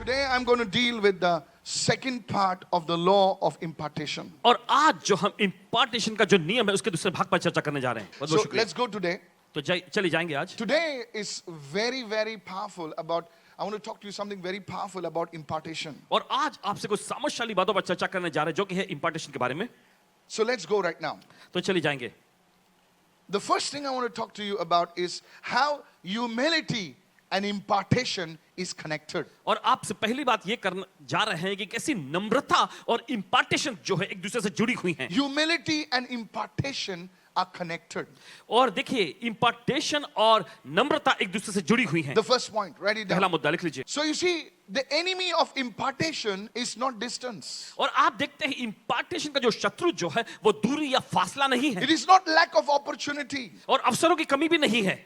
Today I'm going to deal with the second part of the law of impartation. और आज जो हम इम्पार्टेशन का जो नियम है उसके दूसरे भाग पर चर्चा करने जा रहे हैं। बहुत बहुत So शुक्रिया। let's go today. तो चलिए जाएंगे आज। Today is very, very powerful about, I want to talk to you something very powerful about impartation. और आज आपसे कुछ सामर्थ्यशाली बातों पर चर्चा करने जा रहे हैं जो कि है इम्पार्टेशन के बारे में। So let's go right now. तो चलिए जाएंगे। The first thing I want to talk to you about is how humility and impartation is connected. और आपसे पहली बात ये करने जा रहे हैं कि कैसी नम्रता और इम्पार्टेशन जो है एक दूसरे से जुड़ी हुई हैं। Humility and impartation are connected. और देखिए इम्पार्टेशन और नम्रता एक दूसरे से जुड़ी हुई हैं। The first point, write it पहला down. मुद्दा लिख लीजिए। So you see, the enemy of impartation is not distance. और आप देखते हैं इम्पार्टेशन का जो शत्रु जो है वो दूरी या फासला नहीं है It is not lack of opportunity और अवसरों की कमी भी नहीं है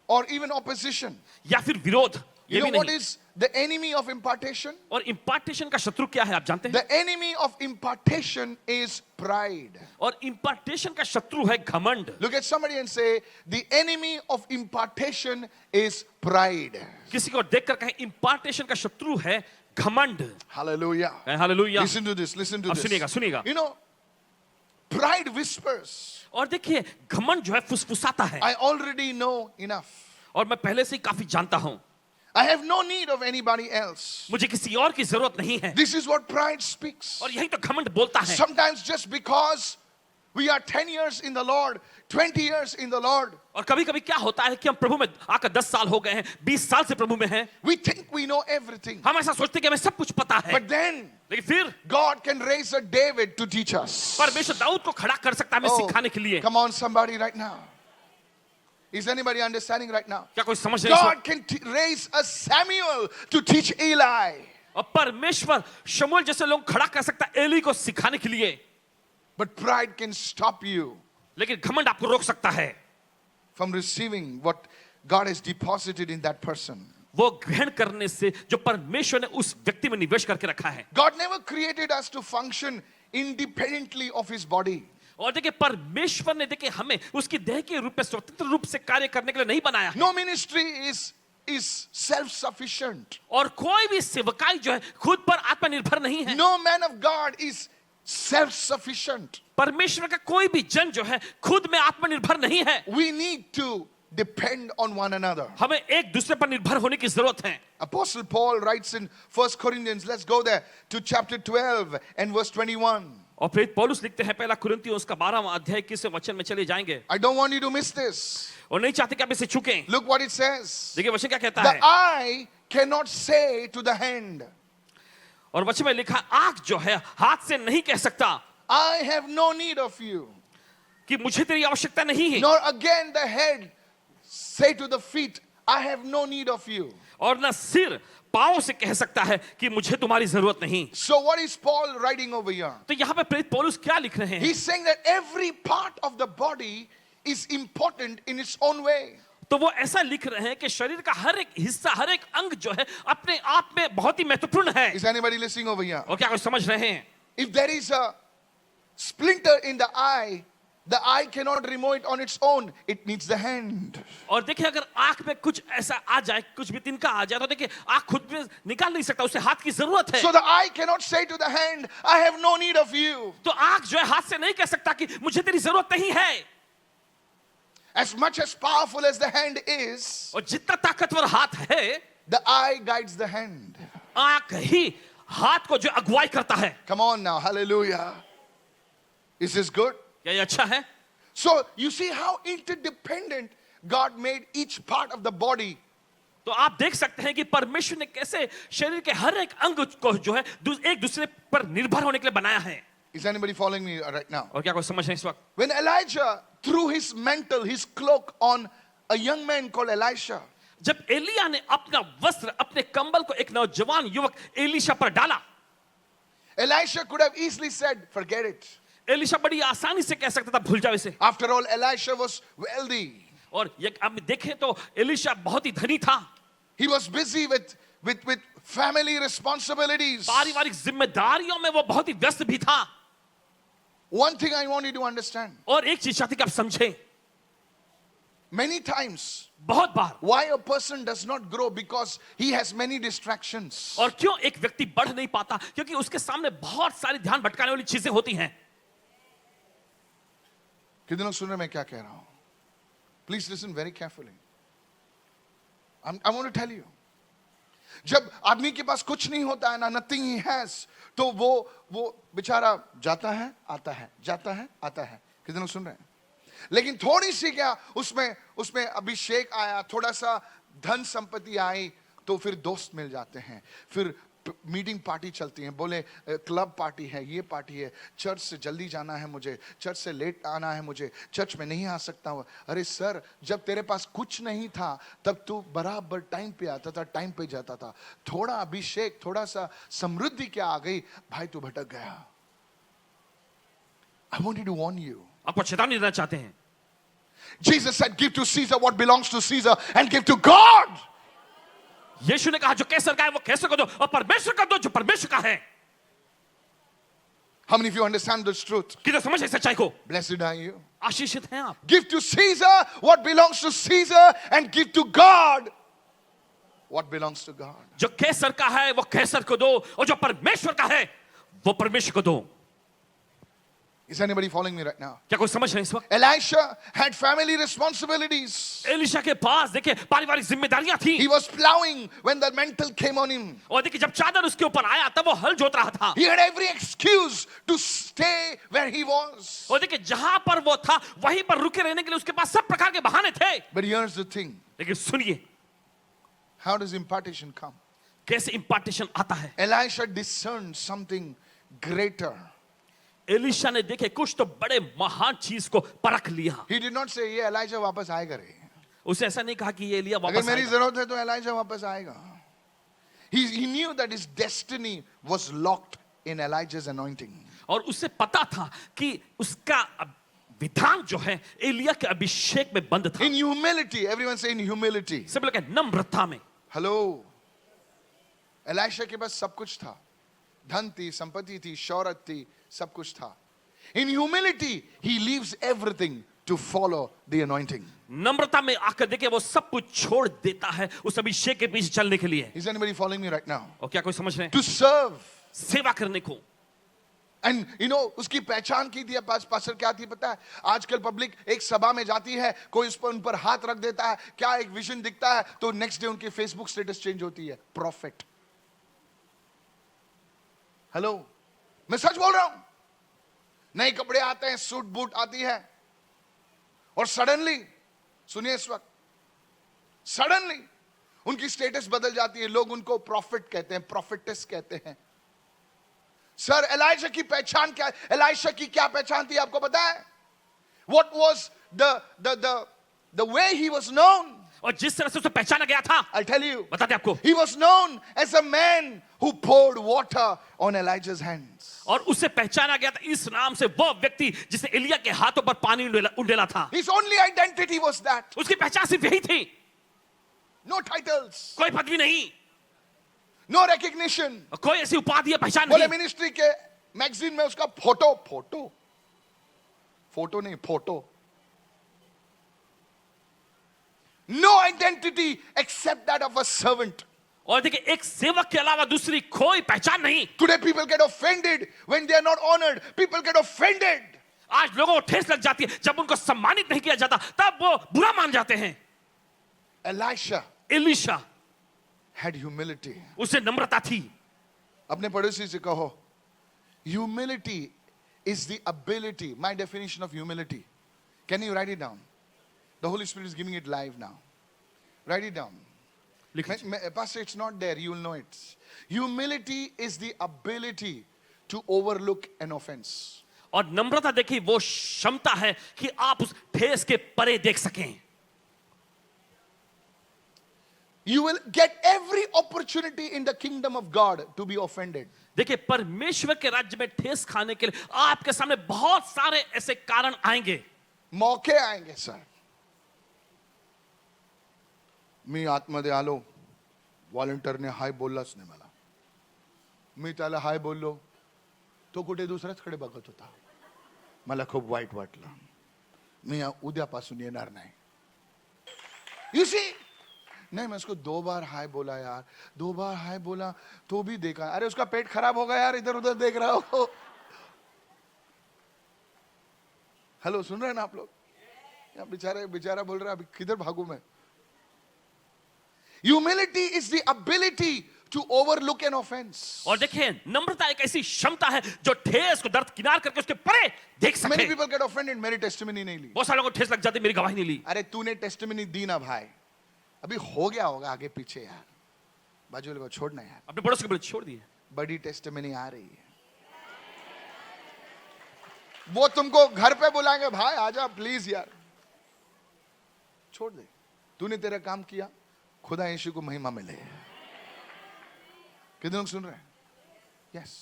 or even opposition. या फिर विरोध ये You भी know what नहीं। is the enemy of impartation? और इम्पार्टेशन का शत्रु क्या है आप जानते हैं? The enemy of impartation is pride. और इम्पार्टेशन का शत्रु है घमंड। Look at somebody and say, the enemy of impartation is pride. किसी को देखकर कहें इम्पार्टेशन का शत्रु है घमंड। Hallelujah. Hallelujah. Listen to this, listen to अब this. सुनिएगा सुनिएगा। You know, pride whispers, और देखिए घमंड जो है फुसफुसाता है I already know enough. और मैं पहले से ही काफी जानता हूं, I have no need of anybody else. मुझे किसी और की जरूरत नहीं है। This is what pride speaks. और यही तो घमंड बोलता है। Sometimes just because we are 10 years in the Lord, 20 years in the Lord, और कभी कभी क्या होता है कि हम प्रभु में आकर 10 साल हो गए हैं, 20 साल से प्रभु में हैं, we think we know everything. हम ऐसा सोचते हैं कि हमें सब कुछ पता है। But then लेकिन फिर God can raise a David to teach us. परमेश्वर दाऊद को खड़ा कर सकता है हमें Oh, सिखाने के लिए। come on, somebody right now. Is anybody understanding right now? क्या कोई समझ रहे हैं? God can raise a Samuel to teach Eli. और परमेश्वर शमूएल जैसे लोग खड़ा कर सकता है एली को सिखाने के लिए। But pride can stop you लेकिन घमंड आपको रोक सकता है from receiving what God has deposited in that person. वो ग्रहण करने से जो परमेश्वर ने उस व्यक्ति में निवेश करके रखा है। God never created us to function independently of his body. और देखिए परमेश्वर ने देखिए हमें उसकी देह के रूप में स्वतंत्र रूप से कार्य करने के लिए नहीं बनाया है। No ministry is self-sufficient. और कोई भी सेवकाई जो है खुद पर आत्मनिर्भर नहीं है। No man of God is self-sufficient. परमेश्वर का कोई भी जन जो है खुद में आत्मनिर्भर नहीं है। We need to depend on one another. हमें एक दूसरे पर निर्भर होने की जरूरत है। Apostle Paul writes in 1 Corinthians, let's go there to chapter 12 and verse 21. और फिर पौलुस लिखते हैं पहला कुरिन्थियों उसका 12वां अध्याय 21वें वचन में चले जाएंगे। I don't want you to miss this. और नहीं चाहते कि आप इसे चूकें। Look what it says. देखिए वचन क्या कहता The है। eye cannot say to the hand, और वचन में लिखा आंख जो है हाथ से नहीं कह सकता I have no need of you. कि मुझे तेरी आवश्यकता नहीं है। Nor again the head say to the feet, I have no need of you. और ना सिर पांव से कह सकता है कि मुझे तुम्हारी जरूरत नहीं। So what is Paul writing over here? तो यहाँ पे प्रेरित पौलुस क्या लिख रहे हैं? He's saying that every part of the body is important in its own way. तो वो ऐसा लिख रहे हैं कि शरीर का हर एक हिस्सा हर एक अंग जो है अपने आप में बहुत ही महत्वपूर्ण है। Is anybody listening over here? और क्या कोई समझ रहे हैं? If there is a splinter in the eye cannot remove it on its own. It needs the hand. और देखिए अगर आंख में कुछ ऐसा आ जाए कुछ भी तिनका आ जाए तो देखिए आंख खुद में निकाल नहीं सकता, उसे हाथ की जरूरत है। So the eye cannot say to the hand, I have no need of you. तो आंख जो है हाथ से नहीं कह सकता कि मुझे तेरी जरूरत नहीं है। As much as powerful as the hand is, और जितना ताकतवर हाथ है the eye guides the hand. आंख ही हाथ को जो अगुवाई करता है। Come on now, hallelujah. Is this good? क्या ये अच्छा है? So you see how interdependent God made each part of the body. तो आप देख सकते हैं कि परमेश्वर ने कैसे शरीर के हर एक अंग को जो है एक दूसरे पर निर्भर होने के लिए बनाया है। Is anybody following me right now? और क्या कोई समझ रहे हैं इस वक्त? When Elijah threw his mantle, his cloak on a young man called Elisha, जब एलिया ने अपना वस्त्र अपने कंबल को एक नौजवान युवक एलीशा पर डाला, Elisha could have easily said, forget it. Elisha बड़ी आसानी से कह सकता था भूल जाओ इसे। After all, Elisha was wealthy. और ये आप देखें तो एलीशा बहुत ही धनी था। He was busy with family responsibilities. पारिवारिक जिम्मेदारियों में वो बहुत ही व्यस्त भी था। One thing I want you to understand. और एक चीज चाहती कि आप समझें, Many times, बहुत बार। why a person does not grow? Because he has many distractions. और क्यों एक व्यक्ति बढ़ नहीं पाता? क्योंकि उसके सामने बहुत सारी ध्यान भटकाने वाली चीजें होती हैं। कितने लोग सुन रहे हैं मैं क्या कह रहा हूं? Please listen very carefully. I want to tell you. जब आदमी के पास कुछ नहीं होता है ना, nothing he has, तो वो बेचारा जाता है आता है, जाता है आता है। कितने लोग सुन रहे हैं? लेकिन थोड़ी सी क्या उसमें अभिषेक आया, थोड़ा सा धन संपत्ति आई, तो फिर दोस्त मिल जाते हैं, फिर मीटिंग पार्टी चलती है, बोले क्लब पार्टी है, ये पार्टी है, चर्च से जल्दी जाना है मुझे, चर्च से लेट आना है मुझे, चर्च में नहीं आ सकता हूँ। अरे सर, जब तेरे पास कुछ नहीं था तब तू बराबर टाइम पे आता था, टाइम पे जाता था। थोड़ा अभिषेक, थोड़ा सा समृद्धि क्या आ गई, भाई तू भटक गया। I wanted to warn you. आपको चेतावनी देना चाहते हैं। Jesus said, give to Caesar what belongs to Caesar and give to God. यीशु ने कहा जो कैसर का है वो कैसर को दो, और परमेश्वर को दो जो परमेश्वर का है। How many of you understand this truth? कितने समझ है सच्चाई को? Blessed are you. आशीषित हैं आप। Give to Caesar what belongs to Caesar and give to God what belongs to God. जो कैसर का है वो कैसर को दो, और जो परमेश्वर का है वो परमेश्वर को दो। Is anybody following me right now? क्या कोई समझ रहे हैं इस वक्त? Elisha had family responsibilities. Elisha के पास देखिए पारिवारिक जिम्मेदारियां थी। He was plowing when the mantle came on him. और देखिए जब चादर उसके ऊपर आया तब वो हल जोत रहा था। He had every excuse to stay where he was. और देखिए जहां पर वो था वहीं पर रुके रहने के लिए उसके पास सब प्रकार के बहाने थे। But here's the thing. लेकिन सुनिए, How does impartation come? कैसे इंपार्टेशन आता है। Elisha discerned something greater. Elisha ने देखे कुछ तो बड़े महान चीज को परख लिया। He did not say ये Elijah वापस आएगा रे। उसे ऐसा नहीं कहा कि ये एलिया अगर वापस मेरी आएगा। जरूरत है तो Elijah वापस आएगा। He knew that his destiny was locked in Elijah's anointing. और उसे पता था कि उसका विधान जो है एलिया के अभिषेक में बंद था। In humility, everyone say in humility. सब लोग कहें नम्रता में। Hello. Elisha के पास सब कुछ था, धन थी, संपत्ति थी, शौहरत थी, सब कुछ था। In humility, he leaves everything to follow the anointing. नम्रता में आकर देखिए वो सब कुछ छोड़ देता है उस अभिषेक के पीछे चलने के लिए। Is anybody following me right now? और क्या कोई समझ रहे हैं? To serve. सेवा करने को। And you know, उसकी पहचान की थी पास्टर क्या थी पता है? आजकल पब्लिक एक सभा में जाती है, कोई उन पर हाथ रख देता है, क्या एक विजन दिखता है, तो नेक्स्ट डे उनकी फेसबुक स्टेटस चेंज होती है, प्रॉफिट। हेलो, मैं सच बोल रहा हूं। नए कपड़े आते हैं, सूट बूट आती है, और सडनली, सुनिए इस वक्त, सडनली उनकी स्टेटस बदल जाती है, लोग उनको प्रॉफिट कहते हैं, प्रॉफिटेस कहते हैं। सर, एलाइशा की पहचान क्या है? एलाइशा की क्या पहचान थी आपको पता है? What was the way he was known? और जिस तरह से उसे पहचाना गया था, I'll tell you. बताते आपको। He was known as a man who poured water on Elijah's hands. और उसे पहचाना गया था इस नाम से, वो व्यक्ति जिसने एलिया के हाथों पर पानी उंडेला था। His only identity was that. उसकी पहचान सिर्फ यही थी। No titles, कोई पदवी नहीं, no recognition. कोई ऐसी उपाधि या पहचान बोले नहीं। मिनिस्ट्री के मैगजीन में उसका फोटो नहीं, photo. No identity except that of a servant. और देखिए एक सेवक के अलावा दूसरी कोई पहचान नहीं। Today people get offended when they are not honored. People get offended. आज लोगों को ठेस लग जाती है जब उनको सम्मानित नहीं किया जाता, तब वो बुरा मान जाते हैं। Elisha Elisha had humility. उसे नम्रता थी। अपने पड़ोसी से कहो, humility is the ability. My definition of humility. Can you write it down? The Holy Spirit is giving it live now. Write it down. Pastor, it's not there. You will know it. Humility is the ability to overlook an offense. और नम्रता देखिए वो क्षमता है कि आप उस ठेस के परे देख सकें। You will get every opportunity in the kingdom of God to be offended. देखिए परमेश्वर के राज्य में ठेस खाने के लिए आपके सामने बहुत सारे ऐसे कारण आएंगे, मौके आएंगे सर। मी आतमध्ये आलो, व्हॉलंटियरने हाय बोललाच नाही मला। मी त्याला हाय बोललो, तो कुठे दुसऱ्याचकडे बघत होता। मला खूप वाईट वाटलं। मी उद्यापासून येणार नाही। You see? नहीं, मैं उसको 2 बार हाय बोला यार, 2 बार हाय बोला तो भी देखा, अरे उसका पेट खराब होगा यार, इधर उधर देख रहा हो। हेलो, सुन रहे हैं ना आप लोग? यार बेचारा बोल रहा है, अभी किधर भागू मैं? Humility is the ability to overlook an offense. और देखिए, नम्रता एक ऐसी क्षमता है जो ठेस को दर्द किनार करके उसके परे देख सके। Many people get offended, मेरी टेस्टिमनी नहीं ली। बहुत सारे लोगों को ठेस लग जाती, मेरी गवाही नहीं ली। अरे तूने टेस्टिमनी दी ना भाई, अभी हो गया होगा आगे पीछे यार, बाजू वाले को छोड़ना यार, अपने पड़ोसी को बोले छोड़ दिए। बड़ी टेस्टिमनी आ रही है, वो तुमको घर पे बुलाएंगे, भाई आजा प्लीज यार, छोड़ दे, तूने तेरा काम किया, खुदा यीशु को महिमा मिले। कितने लोग सुन रहे हैं? Yes,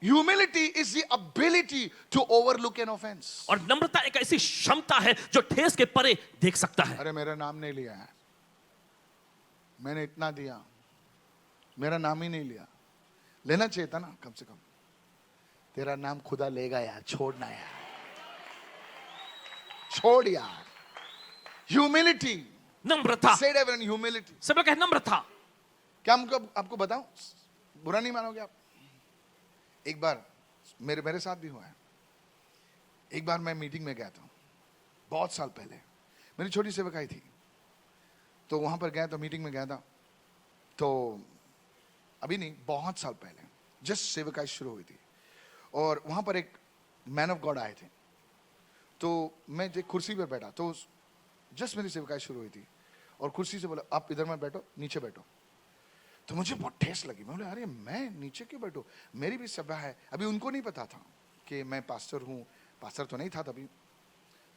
humility is the ability to overlook an offence. और नम्रता एक ऐसी क्षमता है जो ठेस के परे देख सकता है। अरे मेरा नाम नहीं लिया है, मैंने इतना दिया, मेरा नाम ही नहीं लिया, लेना चाहिए था ना कम से कम। तेरा नाम खुदा लेगा यार, छोड़ना यार, छोड़ यार। Humility, Namrata, Say it everyone, humility. सब लोग कहे नम्रता। क्या आपको बताऊं, बुरा नहीं मानोगे आप? एक बार मेरे साथ भी हुआ है। एक बार मैं मीटिंग में गया था, बहुत साल पहले, मेरी छोटी सेवकाई थी, तो वहां पर गया, तो मीटिंग में गया था, तो अभी नहीं, बहुत साल पहले जस्ट सेवकाई शुरू हुई थी, और वहां पर एक मैन ऑफ गॉड आए थे, तो मैं जो कुर्सी पर बैठा, तो जस्ट मेरी सेवकाई शुरू हुई थी, और कुर्सी से बोला आप इधर मत बैठो, नीचे बैठो। तो मुझे बहुत ठेस लगी, मैं बोला अरे मैं नीचे क्यों बैठूं, मेरी भी सभा है। अभी उनको नहीं पता था कि मैं पास्टर हूँ, पास्टर तो नहीं था तभी,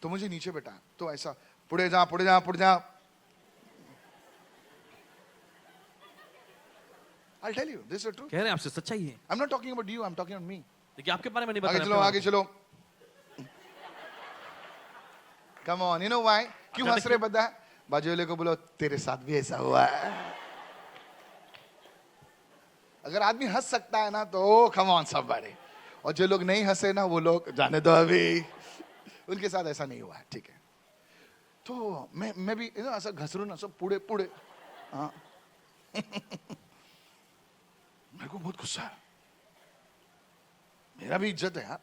तो मुझे नीचे बैठा, तो ऐसा पुढ़े जा पुढ़े जा पुढ़े जा। I'll tell you, this is true. कह रहे हैं आपसे सच्चाई है। I'm not talking about you, I'm talking about me. देखिए आपके बारे में नहीं आगे बता चलो, आगे चलो। Come on, you know why? क्यों हंस रहे बता? बाजू वाले को बोलो तेरे साथ भी ऐसा हुआ है। अगर आदमी हंस सकता है ना, तो come on somebody. और जो लोग नहीं हंसे ना, वो लोग जाने दो अभी, उनके साथ ऐसा नहीं हुआ है, ठीक है। तो मैं भी ऐसा घसरू ना, सब पुड़े पुड़े, हाँ। मेरे को बहुत गुस्सा है, मेरा भी इज्जत है यार,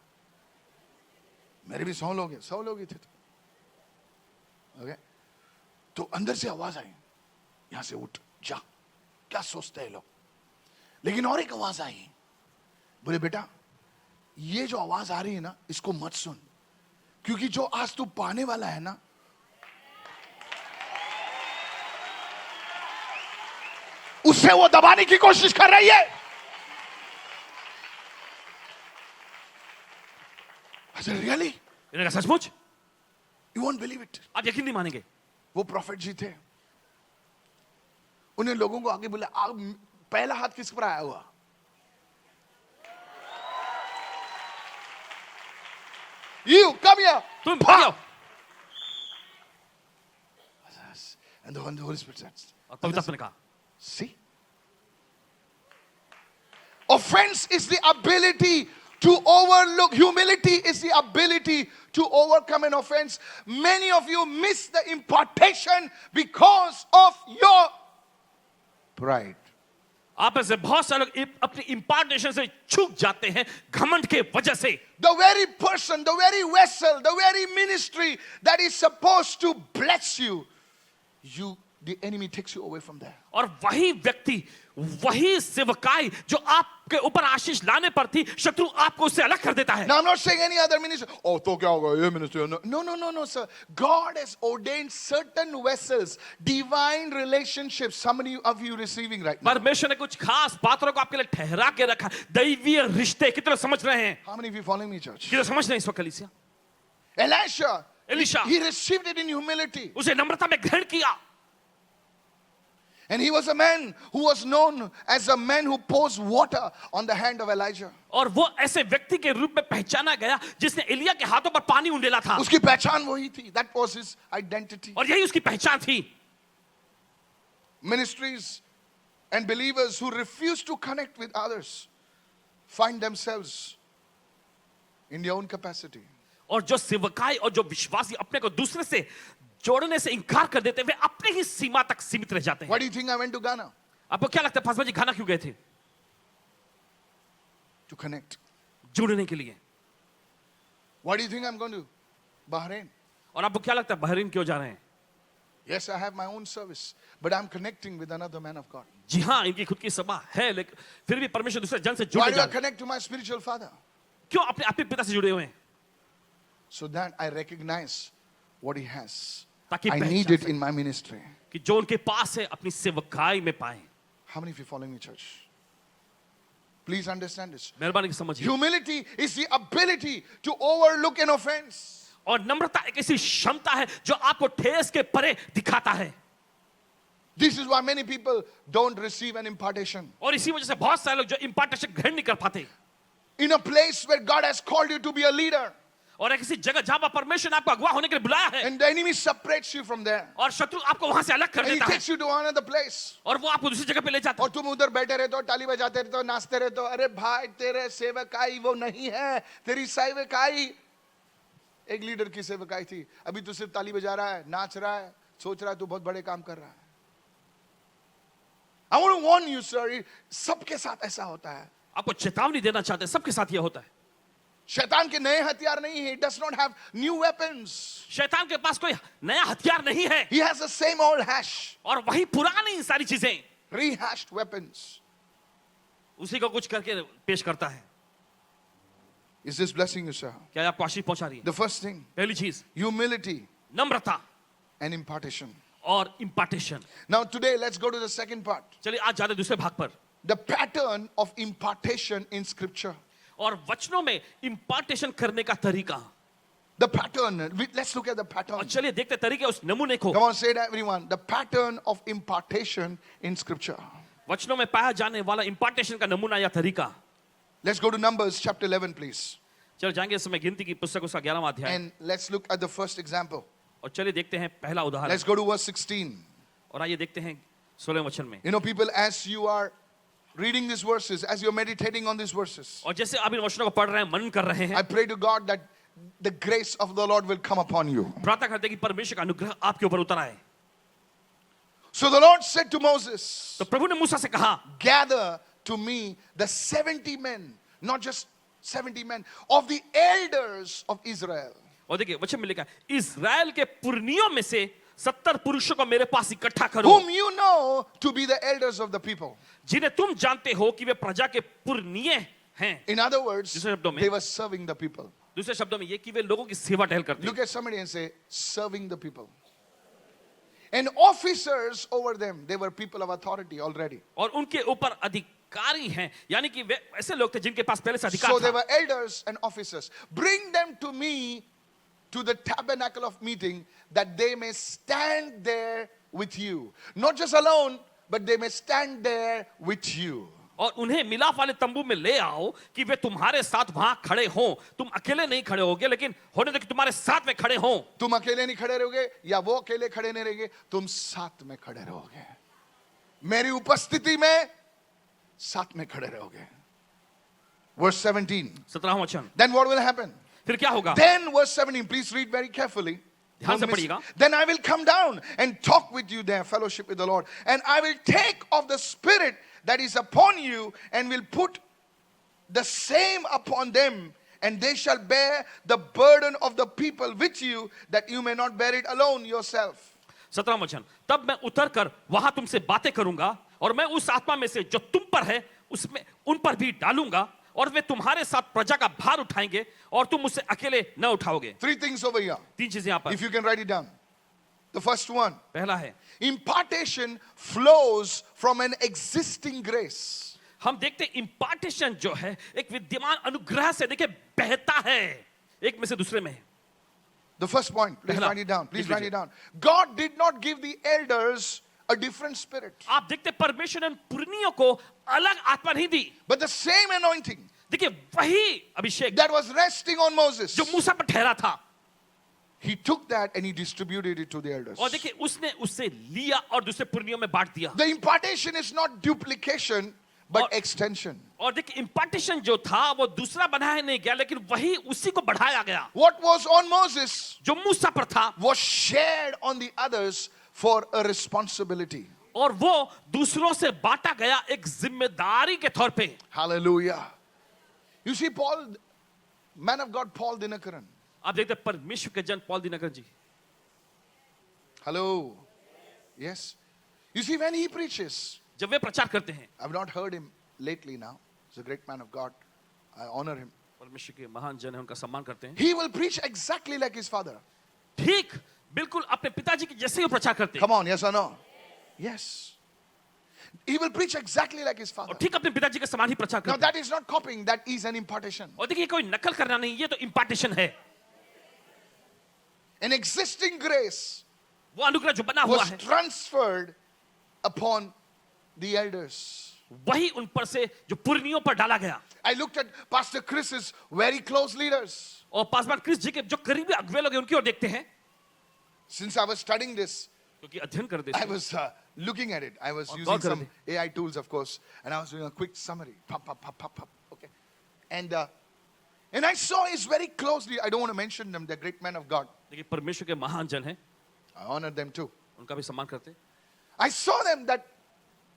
मेरे भी 100 लोग हैं, 100 लोग ही थे तो, ओके। तो अंदर से आवाज आई, यहां से उठ जा, क्या सोचते हैं लोग। लेकिन और एक आवाज आई, बोले बेटा ये जो आवाज आ रही है ना, इसको मत सुन, क्योंकि जो आज तू पाने वाला है ना, उससे वो दबाने की कोशिश कर रही है। रियली? इन्होंने कहा सचमुच? You won't believe it. आप यकीन नहीं मानेंगे, वो प्रॉफिट जी थे, उन्हें लोगों को आगे बोला पहला हाथ किस पर आया हुआ? You come here. तुम भाग जाओ। And the Holy Spirit said, और पवित्र आत्मा ने कहा, see, offense is the ability to overlook. Humility is the ability to overcome an offense. Many of you miss the impartation because of your pride. आप में से बहुत सारे लोग अपनी इंपार्टेशन से चूक जाते हैं घमंड के वजह से। The very person, the very vessel, the very ministry that is supposed to bless you, the enemy takes you away from there. और वही व्यक्ति, वही सेवकाई जो आपके ऊपर आशीष लाने पर थी, शत्रु आपको उससे अलग कर देता है। Now I'm not saying any other ministry. Oh, तो क्या होगा ये ministry? No, sir. God has ordained certain vessels, divine relationships. So many of you receiving right now. परमेश्वर ने कुछ खास पात्रों को आपके लिए ठहरा के रखा, दैवीय रिश्ते। कितने समझ रहे हैं? How many of you following me, church? कितने समझ रहे हैं इस वक्त कलीसिया? Elisha, he received it in humility. उसे नम्रता में ग्रहण किया। And he was a man who was known as a man who pours water on the hand of Elijah. और वो ऐसे व्यक्ति के रूप में पहचाना गया जिसने एलिया के हाथों पर पानी उंडेला था। उसकी पहचान वही थी. That was his identity. और यही उसकी पहचान थी। Ministries and believers who refuse to connect with others find themselves in their own capacity. और जो सेवकाई और जो विश्वासी अपने को दूसरे से जोड़ने से इंकार कर देते हैं, वे अपने ही सीमा तक सीमित रह जाते हैं। Why do you think I went to Ghana? आपको क्या लगता है पासवान जी घाना क्यों गए थे? To connect. जुड़ने के लिए। Why do you think I'm going to Bahrain? और आपको क्या लगता है बहरीन क्यों जा रहे हैं? Yes, I have my own service, but I'm connecting with another man of God. जी हाँ, इनकी खुद की सभा है, लेकिन फिर भी परमेश्वर दूसरे जन से Why जुड़ने do जा I रहे हैं। connect to my spiritual father? क्यों अपने आत्मिक पिता से जुड़े हुए हैं? So that I recognize what he has. ताकि I पहचान need it सके in my ministry. कि जो उनके पास है अपनी सेवकाई में पाए। How many of you following me, church? Please understand this. मेहरबानी की समझिए। Humility is the ability to overlook an offense. और नम्रता एक ऐसी क्षमता है जो आपको ठेस के परे दिखाता है। This is why many people don't receive an impartation. और इसी वजह से बहुत सारे लोग जो इम्पार्टेशन ग्रहण नहीं कर पाते। In a place where God has called you to be a leader, और एक ऐसी जगह जहां पर परमेश्वर ने आपको अगुवा होने के लिए बुलाया है, and the enemy separates you from there, और शत्रु आपको वहां से अलग कर and he देता है, takes you to another place. और वो आपको दूसरी जगह पे ले जाता और है। तुम उधर बैठे रहते हो, ताली बजाते रहते हो, नाचते रहते हो। अरे भाई, तेरे सेवकाई वो नहीं है, तेरी सेवकाई एक लीडर की सेवकाई थी। अभी तू सिर्फ ताली बजा रहा है, नाच रहा है, सोच रहा है तू बहुत बड़े काम कर रहा है। I want to warn you, sir, सबके साथ ऐसा होता है। आपको चेतावनी देना चाहते हैं, सबके साथ यह होता है। शैतान के नए हथियार नहीं है। He does not have new weapons. शैतान के पास कोई नया हथियार नहीं है, He has the same old hash, और वही पुरानी सारी चीजें rehashed weapons. उसी को कुछ करके पेश करता है। Is this blessing you, sir? क्या ये आपको आशीष पहुंचा रही है? The first thing, पहली चीज humility नम्रता and impartation. और इम्पार्टेशन। Now today, let's go to the second part. चलिए आज जाते दूसरे भाग पर। The pattern of impartation in scripture. और वचनों में इम्पार्टेशन करने का तरीका। The pattern. Let's look at the और pattern. चलिए देखते तरीके उस नमूने को। Come on, say it, everyone. The pattern of impartation in scripture. वचनों में पाया जाने वाला इम्पार्टेशन का नमूना या तरीका। Let's go to Numbers chapter 11, please. चलो जाएंगे इस समय गिनती की पुस्तक उसका 11वां अध्याय। And let's look at the first example. और चलिए देखते हैं पहला उदाहरण। Let's go to verse 16. और आइए देखते हैं 16वें वचन में। You know, people, as you are reading these verses, as you're meditating on these verses, और जैसे आप इन वचनों को पढ़ रहे हैं, मनन कर रहे हैं, I pray to God that the grace of the Lord will come upon you. प्रार्थना करते हैं कि परमेश्वर का अनुग्रह आपके ऊपर उतर आए। So the Lord said to Moses, तो प्रभु ने मूसा से कहा, gather to me the 70 men, not just 70 men, of the elders of Israel. और देखिए वचन में लिखा है, इस्राएल के पुरनियों में से 70 पुरुषों को मेरे पास इकट्ठा करो, Whom you know to be the elders of the people. जिन्हें तुम जानते हो कि वे प्रजा के पुरनिये हैं। In other words, दूसरे शब्दों में- they were serving the people. दूसरे शब्दों में ये कि वे लोगों की सेवा टहल करते Look हैं। at somebody and say, serving the people. And officers over them, they were people of authority already. और उनके ऊपर अधिकारी हैं, यानी कि वे ऐसे लोग थे जिनके पास पहले से अधिकार So they था। were elders and officers. Bring them to me to the tabernacle of meeting that they may stand there with you. Not just alone, but they may stand there with you. और उन्हें मिलाप वाले तंबू में ले आओ कि वे तुम्हारे साथ वहां खड़े हों। तुम अकेले नहीं खड़े होगे, लेकिन होने दो कि तुम्हारे साथ में खड़े हों। तुम अकेले नहीं खड़े रहोगे या वो अकेले खड़े नहीं रहेंगे, तुम साथ में खड़े रहोगे। मेरी उपस्थिति में साथ में खड़े रहोगे। Verse 17. 17वां वचन। Then what will happen? फिर क्या होगा? Then verse 17, please read very carefully. ध्यान से Don't miss- पढ़िएगा। Then I will come down and talk with you there, fellowship with the Lord. And I will take of the Spirit that is upon you and will put the same upon them. And they shall bear the burden of the people with you, that you may not bear it alone yourself. 17वां वचन। तब मैं उतर कर वहां तुमसे बातें करूंगा, और मैं उस आत्मा में से जो तुम पर है उसमें उन पर भी डालूंगा, और वे तुम्हारे साथ प्रजा का भार उठाएंगे, और तुम उसे अकेले न उठाओगे। 3 things over here, 3 चीजें यहां पर। if you can write it down. The first one, पहला है, impartation flows from an existing grace. हम देखते हैं इम्पार्टेशन जो है एक विद्यमान अनुग्रह से देखिए बहता है, एक में से दूसरे में। The first point, please पहला, write it down. Please लिख write लीजिए। it down. God did not give the elders a different spirit, आप देखते हैं परमेश्वर ने पुरनियों को अलग आत्मा नहीं दी, but the same anointing देखिए वही अभिषेक that was resting on Moses. जो मूसा पर ठहरा था, He took that and he distributed it to the elders. और देखिए उसने उससे लिया और दूसरे पुरनियों में बांट दिया। The impartation is not duplication, but और- extension. और देखिए इम्पार्टेशन जो था वो दूसरा बनाया नहीं गया, लेकिन वही उसी को बढ़ाया गया। What was on Moses जो मूसा पर था was shared on the others for a responsibility. और वो दूसरों से बांटा गया एक जिम्मेदारी के तौर पे। Hallelujah. You see, Paul, man of God, Paul Dinakaran. आप देखते हैं परमेश्वर के जन Paul Dinkar ji, Hello. Yes. You see, when he preaches, जब वे प्रचार करते हैं, I've not heard him lately now. He's a great man of God. I honor him. परमेश्वर के महान जन है, उनका सम्मान करते हैं, He will preach exactly like his father. ठीक बिल्कुल अपने पिताजी के जैसे ही वो प्रचार करते हैं, Come on, yes or no? Yes. He will preach exactly like his father. और ठीक अपने पिताजी के समान ही प्रचार Now करते हैं। that is not copying, that is an impartation. और देखिए कोई नकल करना नहीं, ये तो इम्पार्टेशन है। An existing grace वो अनुग्रह जो बना हुआ was है transferred upon the elders. वही उन पर से जो पुरनियों पर डाला गया। I looked at Pastor Chris's very close leaders. और पासवान क्रिस जी के जो करीबी अगुवे लोग हैं उनकी ओर देखते हैं, Since I was studying this, क्योंकि अध्ययन करते I थे, was looking at it. I was और using गौर कर some AI tools, of course, and I was doing a quick summary. Pop, pop, pop, pop, pop. Okay. And I saw his very closely. I don't want to mention them. They're great men of God. देखिए परमेश्वर के महान जन हैं, I honor them too. उनका भी सम्मान करते हैं। I saw them that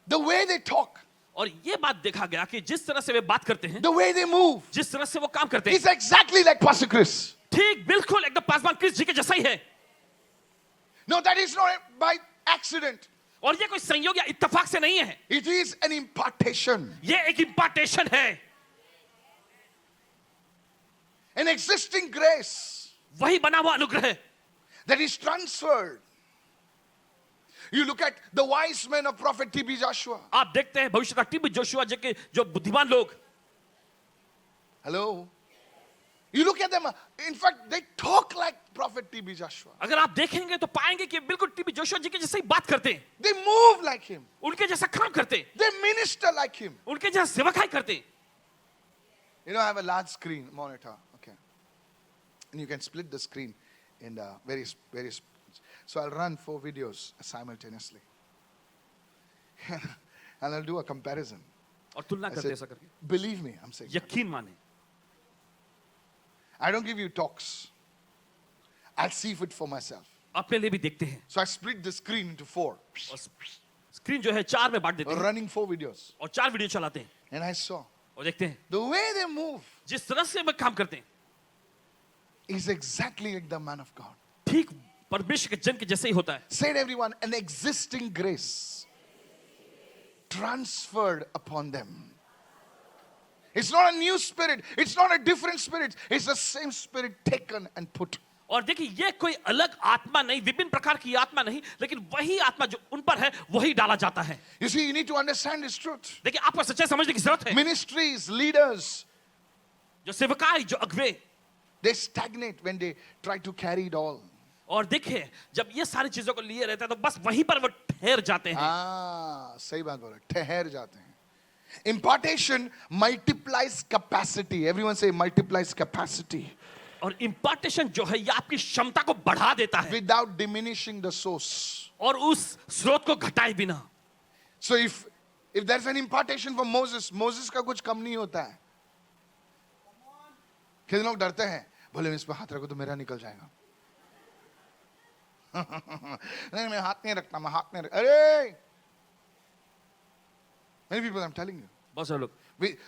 the way they talk, और ये बात देखा गया कि जिस तरह से वे बात करते हैं, the way they move, जिस तरह से वो काम करते हैं, is exactly like Pastor Chris. ठीक बिल्कुल एकदम पासवान क्रिस जी के जैसा ही है। No, that is not by accident. और ये कोई संयोग या इत्तेफाक से नहीं है, It is an impartation. ये एक इम्पार्टेशन है। An existing grace वही बना हुआ अनुग्रह है। that is transferred. You look at the wise men of Prophet T.B. Joshua. आप देखते हैं भविष्य का टीबी जोशुआ जी के जो बुद्धिमान लोग, Hello? You look at them. In fact, they talk like Prophet T.B. Joshua. अगर आप देखेंगे तो पाएंगे कि बिल्कुल टीबी जोशुआ जी के जैसे ही बात करते हैं, They move like him. उनके जैसा काम करते हैं, They minister like him. उनके जैसा सेवकाई करते हैं। You know, I have a large screen monitor. Okay. And you can split the screen in various. So I'll run 4 videos simultaneously. And I'll do a comparison. और तुलना I करते said, हैं ऐसा करके, believe me, I'm saying. यकीन माने, I don't give you talks. I'll see it for myself. अपने लिए भी देखते हैं। So I split the screen into 4. और स्क्रीन जो है 4 में बांट देते हैं Running 4 videos. और 4 वीडियो चलाते हैं And I saw और देखते हैं the way they move जिस तरह से वे काम करते हैं, is exactly like the man of God. ठीक परमेश्वर के जन के जैसे ही होता है। Said everyone, an existing grace transferred upon them. It's not a new spirit. It's not a different spirit. It's the same spirit taken and put. और देखिए ये कोई अलग आत्मा नहीं, विभिन्न प्रकार की आत्मा नहीं, लेकिन वही आत्मा जो उन पर है वही डाला जाता है। You see, you need to understand this truth. देखिए आपको सच्चाई समझने की जरूरत है। Ministries, leaders, जो सेवकाई, जो अगुवे, they stagnate when they try to carry it all. और देखिए जब ये सारी चीजों को लिए रहते हैं तो बस वहीं पर वो ठहर जाते हैं। सही बात बोला, ठहर जाते हैं. Impartation multiplies capacity. Everyone say multiplies capacity. और इम्पार्टेशन जो है ये आपकी क्षमता को बढ़ा देता है Without diminishing the source. और उस स्रोत को घटाए बिना। So if there's an impartation from Moses का कुछ कम नहीं होता है. कितने लोग डरते हैं, बोले मैं इस पर हाथ रखूं तो मेरा निकल जाएगा. नहीं मैं हाथ नहीं रखता, मैं हाथ नहीं रख. अरे many people, I'm telling you. बहुत सारे लोग,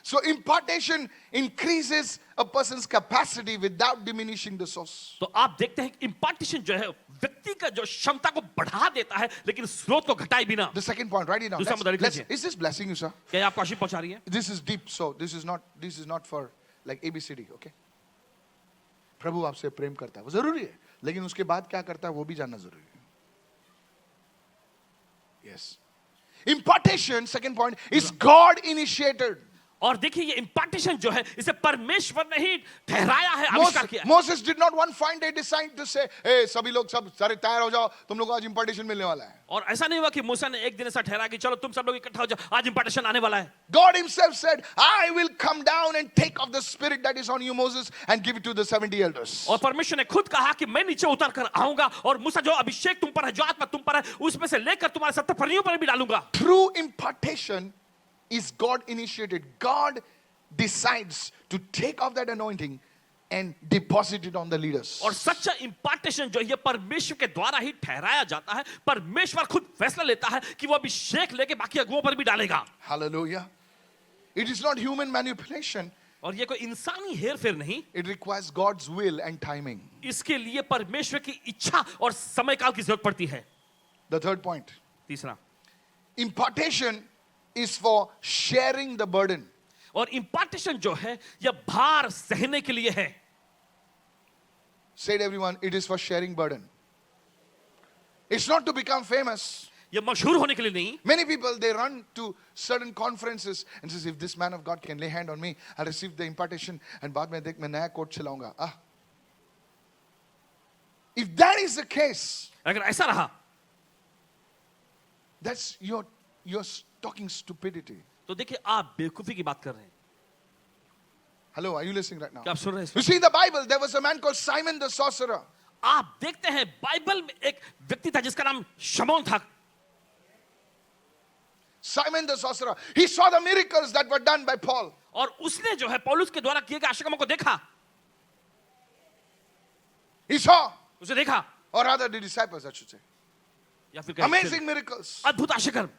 So impartation increases a person's capacity without diminishing the source. तो आप देखते हैं कि इम्पार्टेशन जो है व्यक्ति का जो क्षमता को बढ़ा देता है लेकिन स्रोत को घटाए बिना। The second point, write it down. दूसरा मुद्दा लिख लीजिए। Is this blessing you, sir? क्या ये आपको आशीष पहुंचा रही है? This is deep, so this is not for like ABCD, okay? प्रभु आपसे प्रेम करता है, वो जरूरी है, लेकिन उसके बाद क्या करता है वो भी जानना जरूरी है. Yes. Impartation, second point, is God initiated. और देखिए ये इम्पार्टेशन जो है इसे परमेश्वर ने ही ठहराया है, आविष्कार किया है। Moses did not one fine day decide to say, hey, सभी लोग सब सारे तैयार हो जाओ, तुम लोग को आज impartation मिलने वाला है. और ऐसा नहीं हुआ कि मूसा ने एक दिन ऐसा ठहरा कि चलो तुम सब लोग इकट्ठा हो जाओ, आज इम्पार्टेशन आने वाला है। God himself said, I will come down and take off the spirit that is on you, Moses, and give it to the 70 elders. और परमेश्वर ने खुद कहा कि मैं नीचे उतर कर आऊंगा और मूसा जो अभिषेक तुम पर है, जो आत्मा तुम पर है, उसमें से लेकर तुम्हारे 70 परियों पर भी डालूंगा। True impartation is God initiated. God decides to take off that anointing and deposit it on the leaders. और सच्चा इंपार्टेशन जो ये परमेश्वर के द्वारा ही ठहराया जाता है, परमेश्वर खुद फैसला लेता है कि वो अभिषेक लेके बाकी अगुओं पर भी डालेगा. Hallelujah. It is not human manipulation. और ये कोई इंसानी हेरफेर नहीं, It requires God's will and timing. इसके लिए परमेश्वर की इच्छा और समय काल की जरूरत पड़ती है. The third point. तीसरा, Impartation is for sharing the burden. और इंपार्टेशन जो है यह भार सहने के लिए है. Said everyone, it is for sharing burden. It's not to become famous. यह मशहूर होने के लिए नहीं. Many people, they run to certain conferences and says, if this man of God can lay hand on me, I'll receive the impartation and बाद में देख मैं नया कोट चलाऊंगा. If that is the case, अगर ऐसा रहा that's you're talking stupidity. तो देखिए आप बेवकूफी की बात कर रहे हैं. Hello, are you listening right now? क्या आप सुन रहे हैं? You see in the Bible, there was a man called Simon the sorcerer. आप देखते हैं बाइबल में एक व्यक्ति था जिसका नाम शमौन था. Simon the sorcerer. He saw the miracles that were done by Paul. और उसने जो है पौलुस के द्वारा किए गए आश्चर्यों को देखा. He saw, उसे देखा, or rather the disciples, I should say. या फिर कहें, Amazing miracles. अद्भुत आश्चर्य.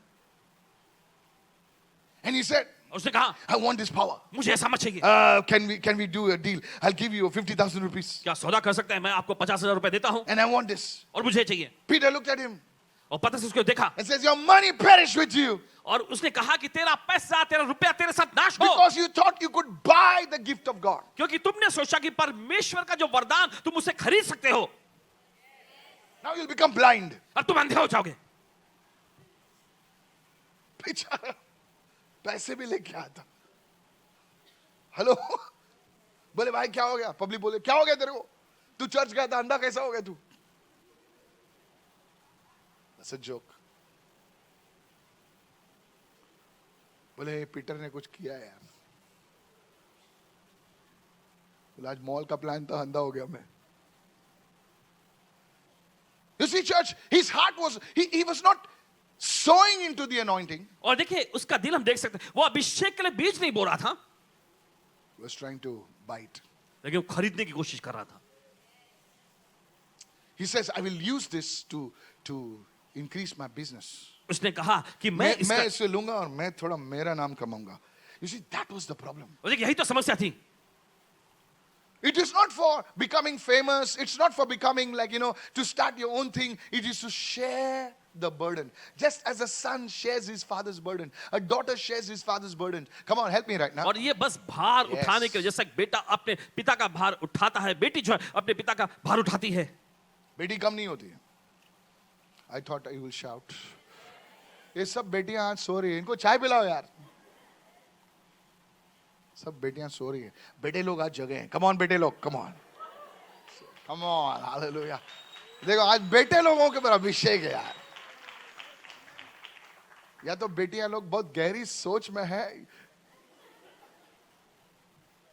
And he said, उसने कहा, I want this power. मुझे ऐसा मत चाहिए. Can we do a deal? I'll give you 50,000 rupees. क्या सौदा कर सकते हैं? मैं आपको 50,000 रुपए देता हूं And I want this. और मुझे चाहिए. Peter looked at him और पतरस उसको देखा and says, your money perish with you और उसने कहा कि तेरा पैसा, तेरा रुपया तेरे साथ नाश हो. because you thought you could buy the gift of God. क्योंकि तुमने सोचा कि परमेश्वर का जो वरदान तुम उसे खरीद सकते हो. Now you'll become blind. अब तुम अंधे हो जाओगे. बेचारा पैसे भी लेके आया था. हेलो, बोले भाई क्या हो गया? पब्लिक बोले क्या हो गया तेरे को? तू चर्च गया था, अंधा कैसा हो गया तू? That's a joke. बोले पीटर ने कुछ किया यार. बोले आज मॉल का प्लान था, अंधा हो गया मैं. You see, church, his heart was, he was not sowing into the anointing. और देखिए उसका दिल हम देख सकते हैं. वो अभिषेक के लिए बीज नहीं बो रहा था, He was trying to buy it. लेकिन वो खरीदने की कोशिश कर रहा था. He says, I will use this to increase my business. उसने कहा कि मैं मैं इसे लूंगा और मैं थोड़ा मेरा नाम कमाऊंगा. You see, that was the problem. और देखिए यही तो समस्या थी. It is not for becoming famous. It's not for becoming like, to start your own thing. It is to share the burden. Just as a son shares his father's burden, a daughter shares his father's burden. Come on, help me right now. और ये बस भार Yes. उठाने के लिए, जैसा बेटा अपने पिता का भार उठाता है, बेटी जो है अपने पिता का भार उठाती है. बेटी कम नहीं होती है. I thought I will shout. ये सब बेटियां आज सो रही है. इनको चाय पिलाओ यार. सब बेटियां सो रही है. बेटे लोग आज जगे हैं. Come on बेटे लोग. Come on. Come on. Hallelujah. देखो आज बेटे लोगों के ऊपर अभिषेक है यार. या तो बेटियां लोग बहुत गहरी सोच में है,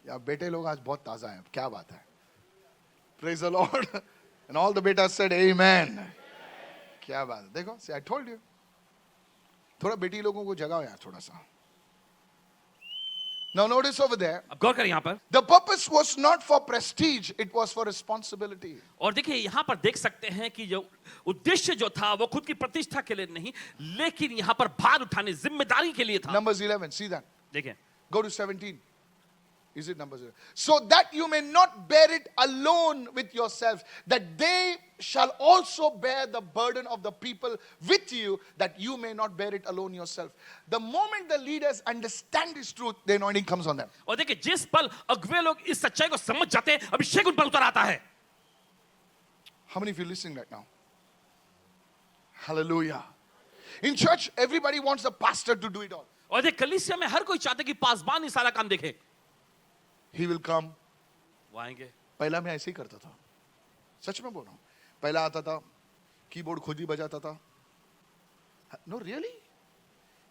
या बेटे लोग आज बहुत ताजा हैं. क्या बात है. Praise the Lord. And all the betas said amen. क्या बात है. देखो, see I told you. थोड़ा बेटी लोगों को जगाओ यार थोड़ा सा. Now notice over there, अब गौर करें यहाँ पर. the purpose was not for prestige, it was for responsibility. और देखिए यहाँ पर देख सकते हैं कि जो उद्देश्य जो था वो खुद की प्रतिष्ठा के लिए नहीं, लेकिन यहाँ पर भार उठाने जिम्मेदारी के लिए था. Numbers 11, see that. देखें Go to 17. Is it Numbers 11? So that you may not bear it alone with yourselves, that they shall also bear the burden of the people with you, that you may not bear it alone yourself. The moment the leaders understand this truth, the anointing comes on them. और देखिए जिस पल अगुवे लोग इस सच्चाई को समझ जाते हैं, अभिषेक उन पर उतर आता है. How many of you listening right now? Hallelujah. In church, everybody wants the pastor to do it all. और देखिए कलीसिया में हर कोई चाहते कि पासबान ही सारा काम देखे. He will come. वो आएंगे. पहला मैं ऐसे ही करता था. सच में बोल रहा हूं. पहला आता था, कीबोर्ड खुद ही बजाता था. No, really?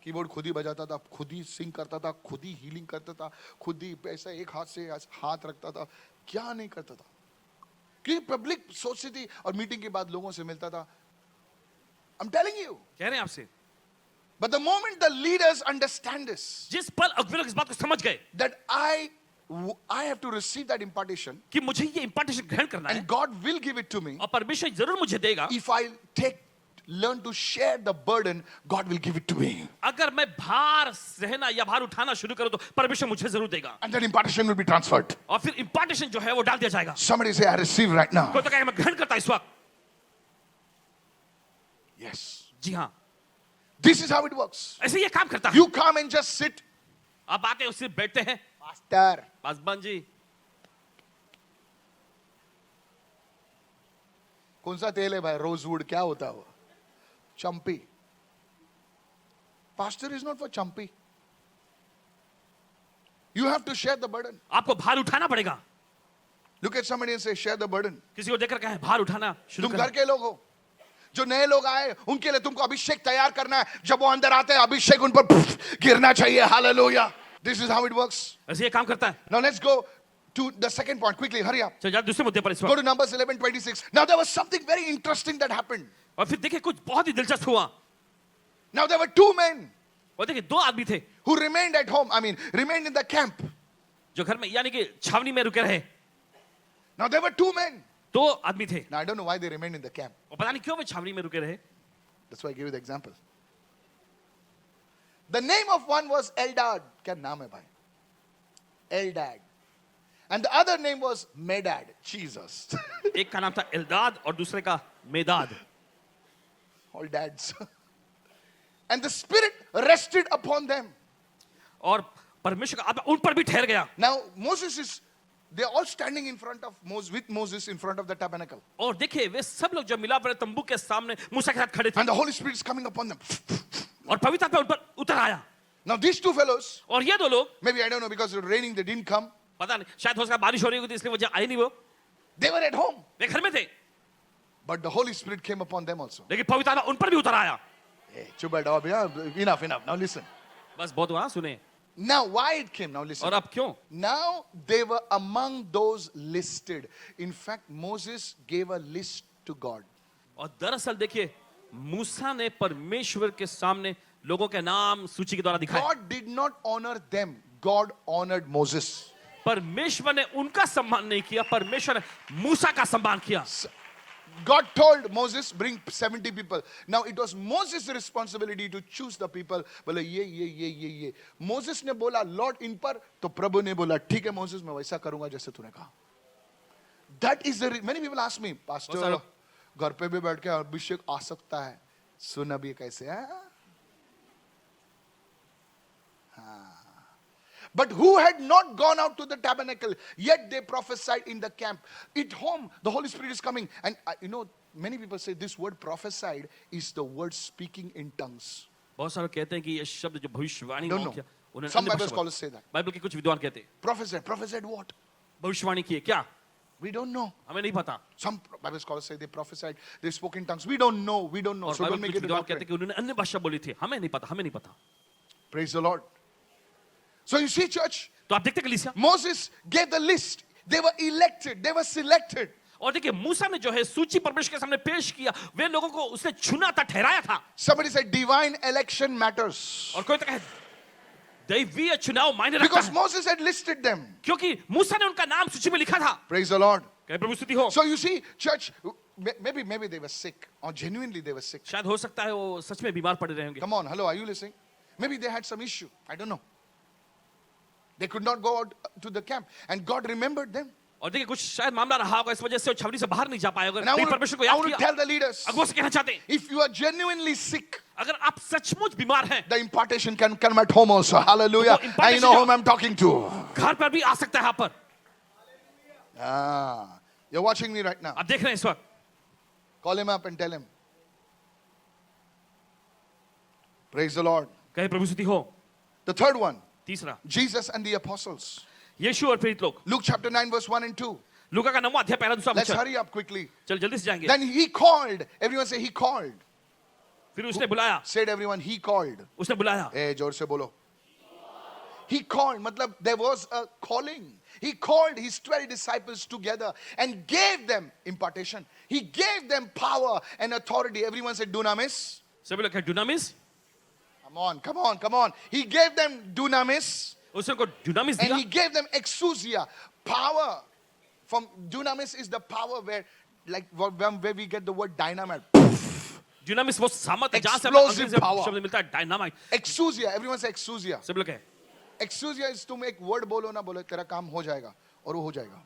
कीबोर्ड खुद ही बजाता था, खुद ही सिंग करता था, खुद ही हीलिंग करता था, खुद ही ऐसा एक हाथ से हाथ रखता था. क्या नहीं करता था. कि पब्लिक सोचती थी और मीटिंग के बाद लोगों से मिलता था. I'm telling you, कह रहे हैं आपसे. But the moment the leaders understand this, जिस पल अगुवे लोग इस बात को समझ गए that I have to receive that impartation, कि मुझे ये इंपार्टेशन ग्रहण करना है and God will give it to me. और परमेश्वर जरूर मुझे देगा, If I learn to share the burden, God will give it to me. अगर मैं भार सहना या भार उठाना शुरू करूं तो परमेश्वर मुझे जरूर देगा, And that impartation will be transferred. और फिर इंपार्टेशन जो है वो डाल दिया जाएगा. Somebody say, I receive right now. कोई तो कहे मैं ग्रहण करता इस वक्त. Yes. जी हाँ, This is how it works. ऐसे ये काम करता है. You come and just sit. आप आके उस सिर्फ बैठते हैं. Pastor. पासवान जी, कौन सा तेल है भाई? रोजवुड. क्या होता है वो? चंपी. Pastor is not for champi. You have to share the burden. आपको भार उठाना पड़ेगा. Look at somebody and say, share the burden. किसी को देखकर कहें भार उठाना शुरू तुम करें. घर के लोग हो, जो नए लोग आए उनके लिए तुमको अभिषेक तैयार करना है. जब वो अंदर आते हैं अभिषेक उन पर गिरना चाहिए. Hallelujah. This is how it works. ऐसे ये काम करता है. Now let's go to the second point quickly. Hurry up. चलिए दूसरे मुद्दे पर इस Go वक्त. to Numbers 11:26. Now there was something very interesting that happened. और फिर देखिए कुछ बहुत ही दिलचस्प हुआ. Now there were two men और देखिए दो आदमी थे who remained at home. Remained in the camp. जो घर में यानी कि छावनी में रुके रहे. Now there were two men. दो आदमी थे. Now I don't know why they remained in the camp. और पता नहीं क्यों वे छावनी में रुके रहे. That's why I gave you the example. The name of one was Eldad. क्या नाम है भाई? Eldad. And the other name was Medad. Jesus. एक का नाम था एल्दाद और दूसरे का मेदाद. All dads. And the Spirit rested upon them. और परमेश्वर का आत्मा उन पर भी ठहर गया. Now they're all standing in front of Moses, with Moses in front of the tabernacle. और देखिए वे सब लोग जो मिलाप वाले तंबू के सामने मूसा के साथ खड़े थे. And the Holy Spirit is coming upon them. और पवित्र आत्मा उन पर उतर आया. Now these two fellows, और ये दो लोग, maybe I don't know, because it was raining, they didn't come. पता नहीं शायद हो सका बारिश हो रही होगी इसलिए वो आए नहीं. वो They were at home. वे घर में थे. But the Holy Spirit came upon them also. लेकिन पवित्र आत्मा उन पर भी उतर आया. Hey, chupa dog, yeah, enough. Now listen. बस बहुत हुआ. सुने. Now why it came? Now listen. और अब क्यों? Now they were among those listed. In fact, Moses gave a list to God. और दरअसल देखिए मूसा ने परमेश्वर के सामने लोगों के नाम सूची के द्वारा दिखाए. God did not honor them. God honored Moses. परमेश्वर ने उनका सम्मान नहीं किया, परमेश्वर ने मूसा का सम्मान किया. God told Moses, bring 70 people. Now it was Moses' responsibility to choose the people. बोले ये. Moses ने बोला Lord इन पर, तो प्रभु ने बोला ठीक है Moses मैं वैसा करूंगा जैसे तूने कहा. That is the many people ask me, Pastor, घर पे भी बैठ के अभिषेक आ सकता है? सुन अभी कैसे है? But who had not gone out to the tabernacle, yet they prophesied in the camp. At home, the Holy Spirit is coming. And many people say this word prophesied is the word speaking in tongues. बहुत सारे कहते हैं कि ये शब्द जो भविष्यवाणी Don't know. किया, उन्होंने Some अन्य Bible भाषा scholars say that. बाइबल के कुछ विद्वान कहते हैं Prophesied what? भविष्यवाणी की है क्या? We don't know. हमें नहीं पता. Some Bible scholars say they prophesied, they spoke in tongues. We don't know. और So बाइबल don't के make कुछ it a विद्वान कहते doctrine. हैं कि उन्होंने अन्य भाषा बोली थी. हमें नहीं पता. Praise the Lord. So you see, church, तो आप देखते कलीसिया, Moses gave the list. They were elected. They were selected. और देखिए मूसा ने जो है सूची परमेश्वर के सामने पेश किया, वे लोगों को उसने चुना था, ठहराया था. Somebody said divine election matters. और कोई तो कहे दैवीय चुनाव मायने रखता Because है, Moses had listed them. क्योंकि मूसा ने उनका नाम सूची में लिखा था. Praise the Lord. कहे प्रभु स्तुति हो. So you see, church, maybe they were sick, or genuinely they were sick. शायद हो सकता है वो सच में बीमार पड़े रहे होंगे. Come on, hello, are you listening? Maybe they had some issue. I don't know. They could not go out to the camp, and God remembered them. और देखिए कुछ शायद मामला रहा होगा, इस वजह से वो छावनी से बाहर नहीं जा पाए होंगे. And I लेकिन want परमेश्वर को to याद किया. tell the leaders, अगुआ से कहना चाहते हैं, if you are genuinely sick, अगर आप सचमुच बीमार हैं, the impartation can come at home also. Hallelujah. तो I know whom I'm talking to. घर पर भी आ सकता है. यहाँ पर You're watching me right now. आप देख रहे हैं इस वक्त. Call him up and tell him. Praise the Lord. कहे प्रभु स्तुति हो. The third one, तीसरा, Jesus and the apostles. यीशु और प्रेरित लोग. Luke chapter 9 verse 1 and 2. लूका का 9वां अध्याय पहला दूसरा Let's वचन. hurry up quickly. चल जल्दी से जाएंगे. Then he called. Everyone say he called. फिर उसने बुलाया. Said everyone, he called. उसने बुलाया. Hey, जोर से बोलो. He called, matlab there was a calling. He called his 12 disciples together and gave them impartation. He gave them power and authority. Everyone said dunamis. सभी लोग कहे डुनामिस. Come on, come on. He gave them dunamis उसने उनको dunamis and दिया he gave them exousia, power. From dunamis is the power where we get the word dynamite. dunamis वो सामर्थ है जहां से Explosive अंग्रेजी power. शब्द मिलता है dynamite Exousia, everyone say exousia. सब लोग कहें Exousia is तुम एक word बोलो ना बोलो तेरा काम हो जाएगा और वो हो जाएगा.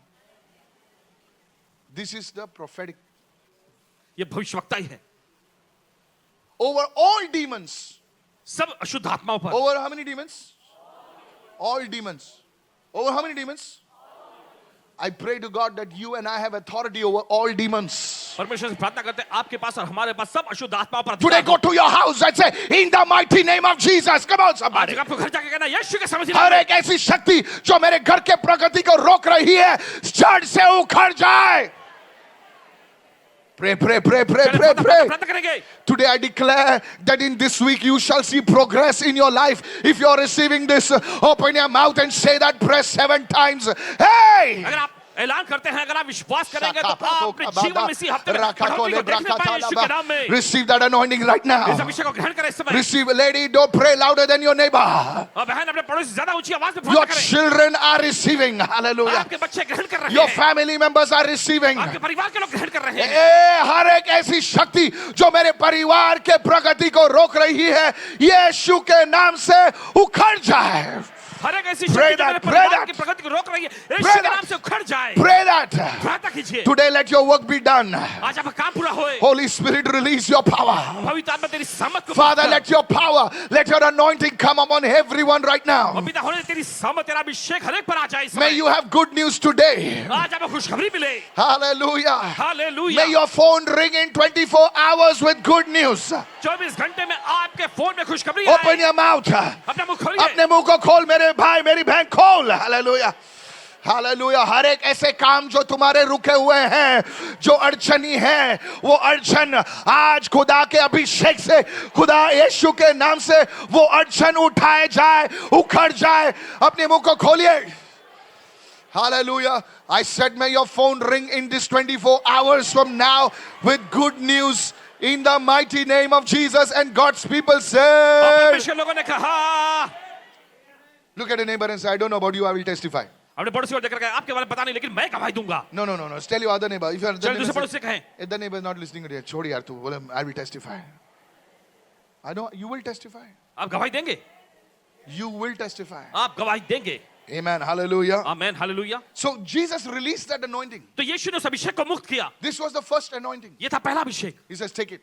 This is the prophetic. ये भविष्यवक्ता ही है Over all demons. सब अशुद्ध आत्माओं पर Over how many demons? All demons. Over how many demons? I pray to God that you and I have authority over all demons. परमेश्वर से प्रार्थना करते हैं आपके पास और हमारे पास सब अशुद्ध आत्माओं पर Today अधिकार go to your house and say, in the mighty name of Jesus. Come on आज somebody. आपको घर जाके कहना यीशु के समझ हर एक ऐसी शक्ति जो मेरे घर के प्रगति को रोक रही है जड़ से उखड़ जाए. Pray, pray, pray, pray, pray, pray. प्रार्थना करेंगे Today I declare that in this week you shall see progress in your life. If you are receiving this, open your mouth and say that prayer 7 times. Hey! अगर आप ऐलान करते हैं अगर आप विश्वास करेंगे तो आप अपने जीवन में इसी हफ्ते में बढ़ोतरी को देखने पाएंगे यीशु के नाम में Receive that anointing right इस now. अभिषेक को ग्रहण करें इस समय Receive, lady, don't pray louder than your neighbor. और बहन अपने पड़ोसी से ज्यादा ऊंची आवाज में Your प्रार्थना करें children are receiving. Hallelujah. आपके बच्चे ग्रहण कर रहे Your हैं family members are receiving. आपके परिवार के लोग ग्रहण कर रहे हैं हर एक ऐसी शक्ति जो मेरे परिवार के प्रगति को रोक रही है यीशु के नाम से उखड़ जाए. हर एक ऐसी Pray शक्ति जो that, मेरे pray परिवार that. की प्रगति को रोक रही है Pray यीशु के that. नाम से उखड़ जाए Pray that. प्रार्थना कीजिए Today let your work be done. आज आपका काम पूरा होए Holy Spirit, रelease your power. पवित्र आत्मा तेरी सामर्थ को Father, मुक्त कर। let your power, let your anointing come upon everyone right और now. पिता होने तेरी सामर्थ तेरा अभिषेक हर एक पर आ जाए इस May समय you have good news today. आज आपको खुशखबरी मिले Hallelujah. Hallelujah May your phone ring in 24 hours with good news. 24 घंटे में आपके फोन में खुशखबरी Open आए your mouth. अपना मुंह खोलिए अपने मुंह को खोल मेरे भाई मेरी बहन खोल. हालेलुया. हालेलुया. हर एक ऐसे काम जो तुम्हारे रुके हुए हैं जो अड़चनी है वो अड़चन आज खुदा के अभिषेक से खुदा यीशु के नाम से वो अड़चन उठाए जाए उखड़ जाए. अपने मुंह को खोलिए. Hallelujah. I said may your phone ring in this 24 hours from now with good news in the mighty name of Jesus. And God's people said, परमेश्वर लोगों ने कहा look at your neighbor and say, I don't know about you, I will testify. अपने पड़ोसी को देखकर कहा आपके बारे में पता नहीं लेकिन मैं गवाही दूंगा No. Tell your other neighbor. If your चल other दूसरे neighbor, पड़ोसी से कहें if the neighbor is not listening to you, छोड़ यार तू बोले I will testify. I know you will testify. आप गवाही देंगे You will testify. आप गवाही देंगे Amen. Hallelujah. Amen hallelujah So Jesus released that anointing. तो यीशु ने उस अभिषेक को मुक्त किया This was the first anointing. ये था पहला अभिषेक He says, take it.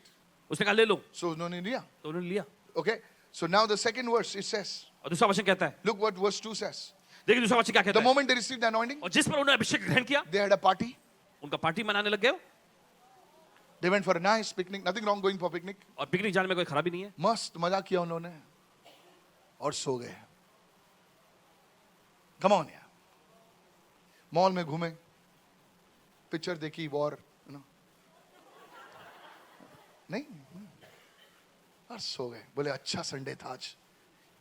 उसने कहा ले लो So no need. तो उन्होंने लिया Okay. So now the second verse it says, और दूसरा वचन कहता है look what verse 2 says. देखिए दूसरा वचन क्या कहता The है moment they received the anointing, और जिस पर उन्होंने अभिषेक ग्रहण किया they had a party. उनका पार्टी मनाने लग गए They went for a nice picnic. Nothing wrong going for picnic. और पिकनिक जाने में कोई खराबी नहीं है मस्त मजा किया उन्होंने और सो गए. Come on, yeah. मॉल में घूमे, पिक्चर देखी, वॉर, नहीं, और सो गए. बोले अच्छा संडे था आज,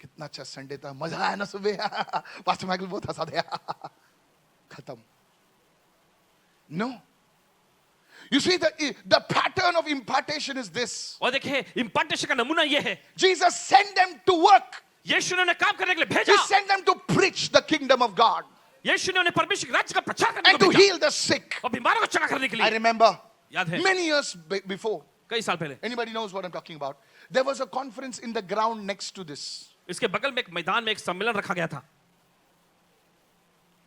कितना अच्छा संडे था, मजा आया ना सुबह. पास्टर माइकल बहुत हंसा दिया. खत्म. No. You see the pattern of impartation is this. और देखिए इम्पार्टेशन का नमूना ये है Jesus sent them to work. यीशु ने उन्हें काम करने के लिए He भेजा sent them to preach the kingdom of God यीशु ने उन्हें परमेश्वर के राज्य का प्रचार करने and को to भेजा heal the sick. और बीमारों को चंगा करने के I लिए remember याद है many years before. कई साल पहले Anybody knows what I'm talking about? There was a conference in the ground next to this. इसके बगल में एक मैदान में एक सम्मेलन रखा गया था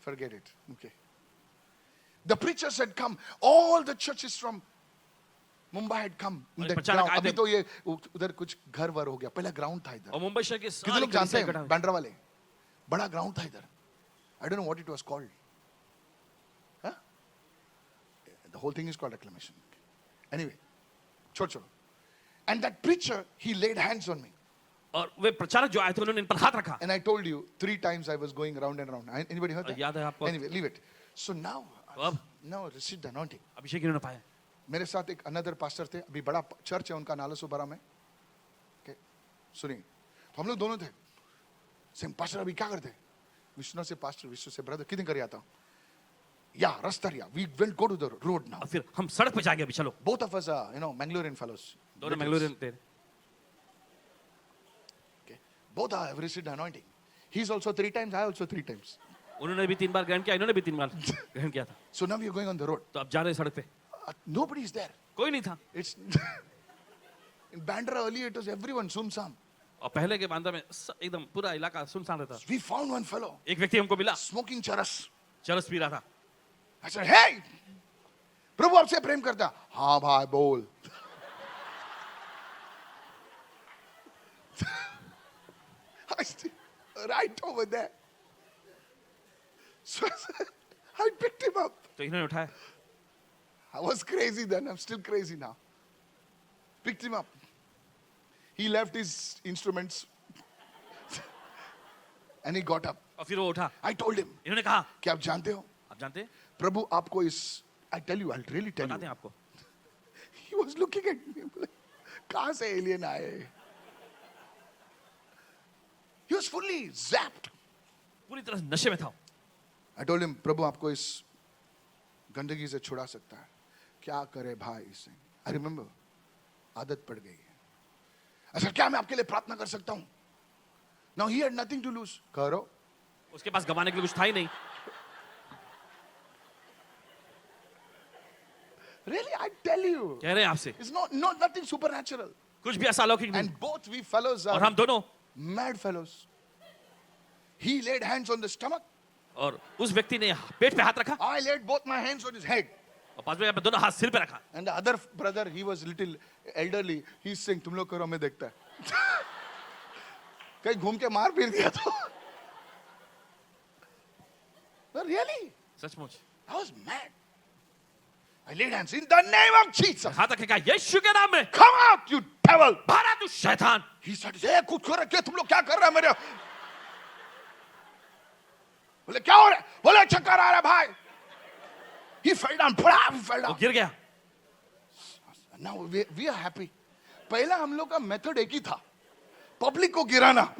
Forget it. Okay. The preachers had come. All the churches from Mumbai had come in the अचानक ground. आए अभी थे। तो ये उधर कुछ घर वर हो गया. पहले ग्राउंड था इधर. और मुंबई शहर के कितने सारे लोग जानते कलीसिया हैं इकट्ठा हुए। बैंड्रा वाले? बड़ा ग्राउंड था इधर. I don't know what it was called. Huh? The whole thing is called acclamation. Anyway, छोड़. And that preacher, he laid hands on me. और वे प्रचारक जो आए थे उन्होंने इन पर हाथ रखा And I told you 3 times I was going round and round. Anybody heard that? याद है आपको Anyway, leave it. So now अब receive the anointing. अभिषेक इन्होंने पाया मेरे साथ एक अनदर पास्टर थे. अभी बड़ा चर्च है उनका, नाला सुबारा में. Okay. सुनिए, तो हम लोग दोनों थे. सेम पास्टर अभी क्या करते? विष्णु से पास्टर, विष्णु से ब्रदर, कितने कर आता? Yeah, Rastaria. We will go to the road now. और फिर हम सड़क पे जाएंगे अभी चलो Both of us are, Mangalorean fellows. दोनों मंगलोरियन थे Okay. Both have received anointing. He's also 3 times, I also 3 times. उन्होंने भी 3 बार ग्रहण किया, इन्होंने भी 3 बार ग्रहण किया था. So now we are going on the road. तो अब जा रहे हैं सड़क पे. Nobody is there. कोई नहीं था. It's in Bandra earlier it was everyone sumsam. और पहले के बांद्रा में एकदम पूरा इलाका सुनसान रहता. We found one fellow एक व्यक्ति हमको मिला, smoking charas. चरस पी रहा था. I said, hey, प्रभु आपसे प्रेम करता. हाँ भाई बोल. I stood right over there. So I picked him up. तो इन्होंने उठाया. I was crazy then. I'm still crazy now. Picked him up. He left his instruments and he got up. और फिर वो उठा. I told him, इन्होंने कहा, कि आप जानते हो, आप जानते हैं, प्रभु आपको इस, I tell you, I'll really tell बताते you. हैं आपको. He was looking at me like, कहाँ से alien आए? He was fully zapped. पूरी तरह से नशे में था. I told him, प्रभु आपको इस गंदगी से छुड़ा सकता है. क्या करे भाई इससे? I remember, आदत पड़ गई है. अच्छा क्या मैं आपके लिए प्रार्थना कर सकता हूँ? Now he had nothing to lose. करो. उसके पास गवाने के लिए कुछ था ही नहीं. Really, I tell you, कह रहे हैं आपसे, it's not nothing supernatural. कुछ भी ऐसा अलौकिक नहीं. And both we fellows और are हम दोनों, mad fellows. He laid hands on the stomach. और उस व्यक्ति ने पेट पे हाथ रखा, I laid both my hands on his head. और पास में दोनों हाथ सिर पे रखा. And the other brother, he was little elderly. He's saying, तुम लोग करो, मैं देखता है. कहीं घूम के मार पीट दिया तो. But really, सचमुच. I was mad. I laid hands in the name of Jesus. हाथ रखे, कहा यीशु के नाम में Come out, you devil. बाहर आ तू शैतान. He said, hey, कुछ करो, क्या तुम लोग क्या कर रहे हैं मेरे? बोले क्या हो रहा है? बोले चक्कर आ रहा है भाई. He fell down. He fell वो down. गिर गया. Now we are happy. पहला हम लोग का मेथड एक ही था, पब्लिक को गिराना.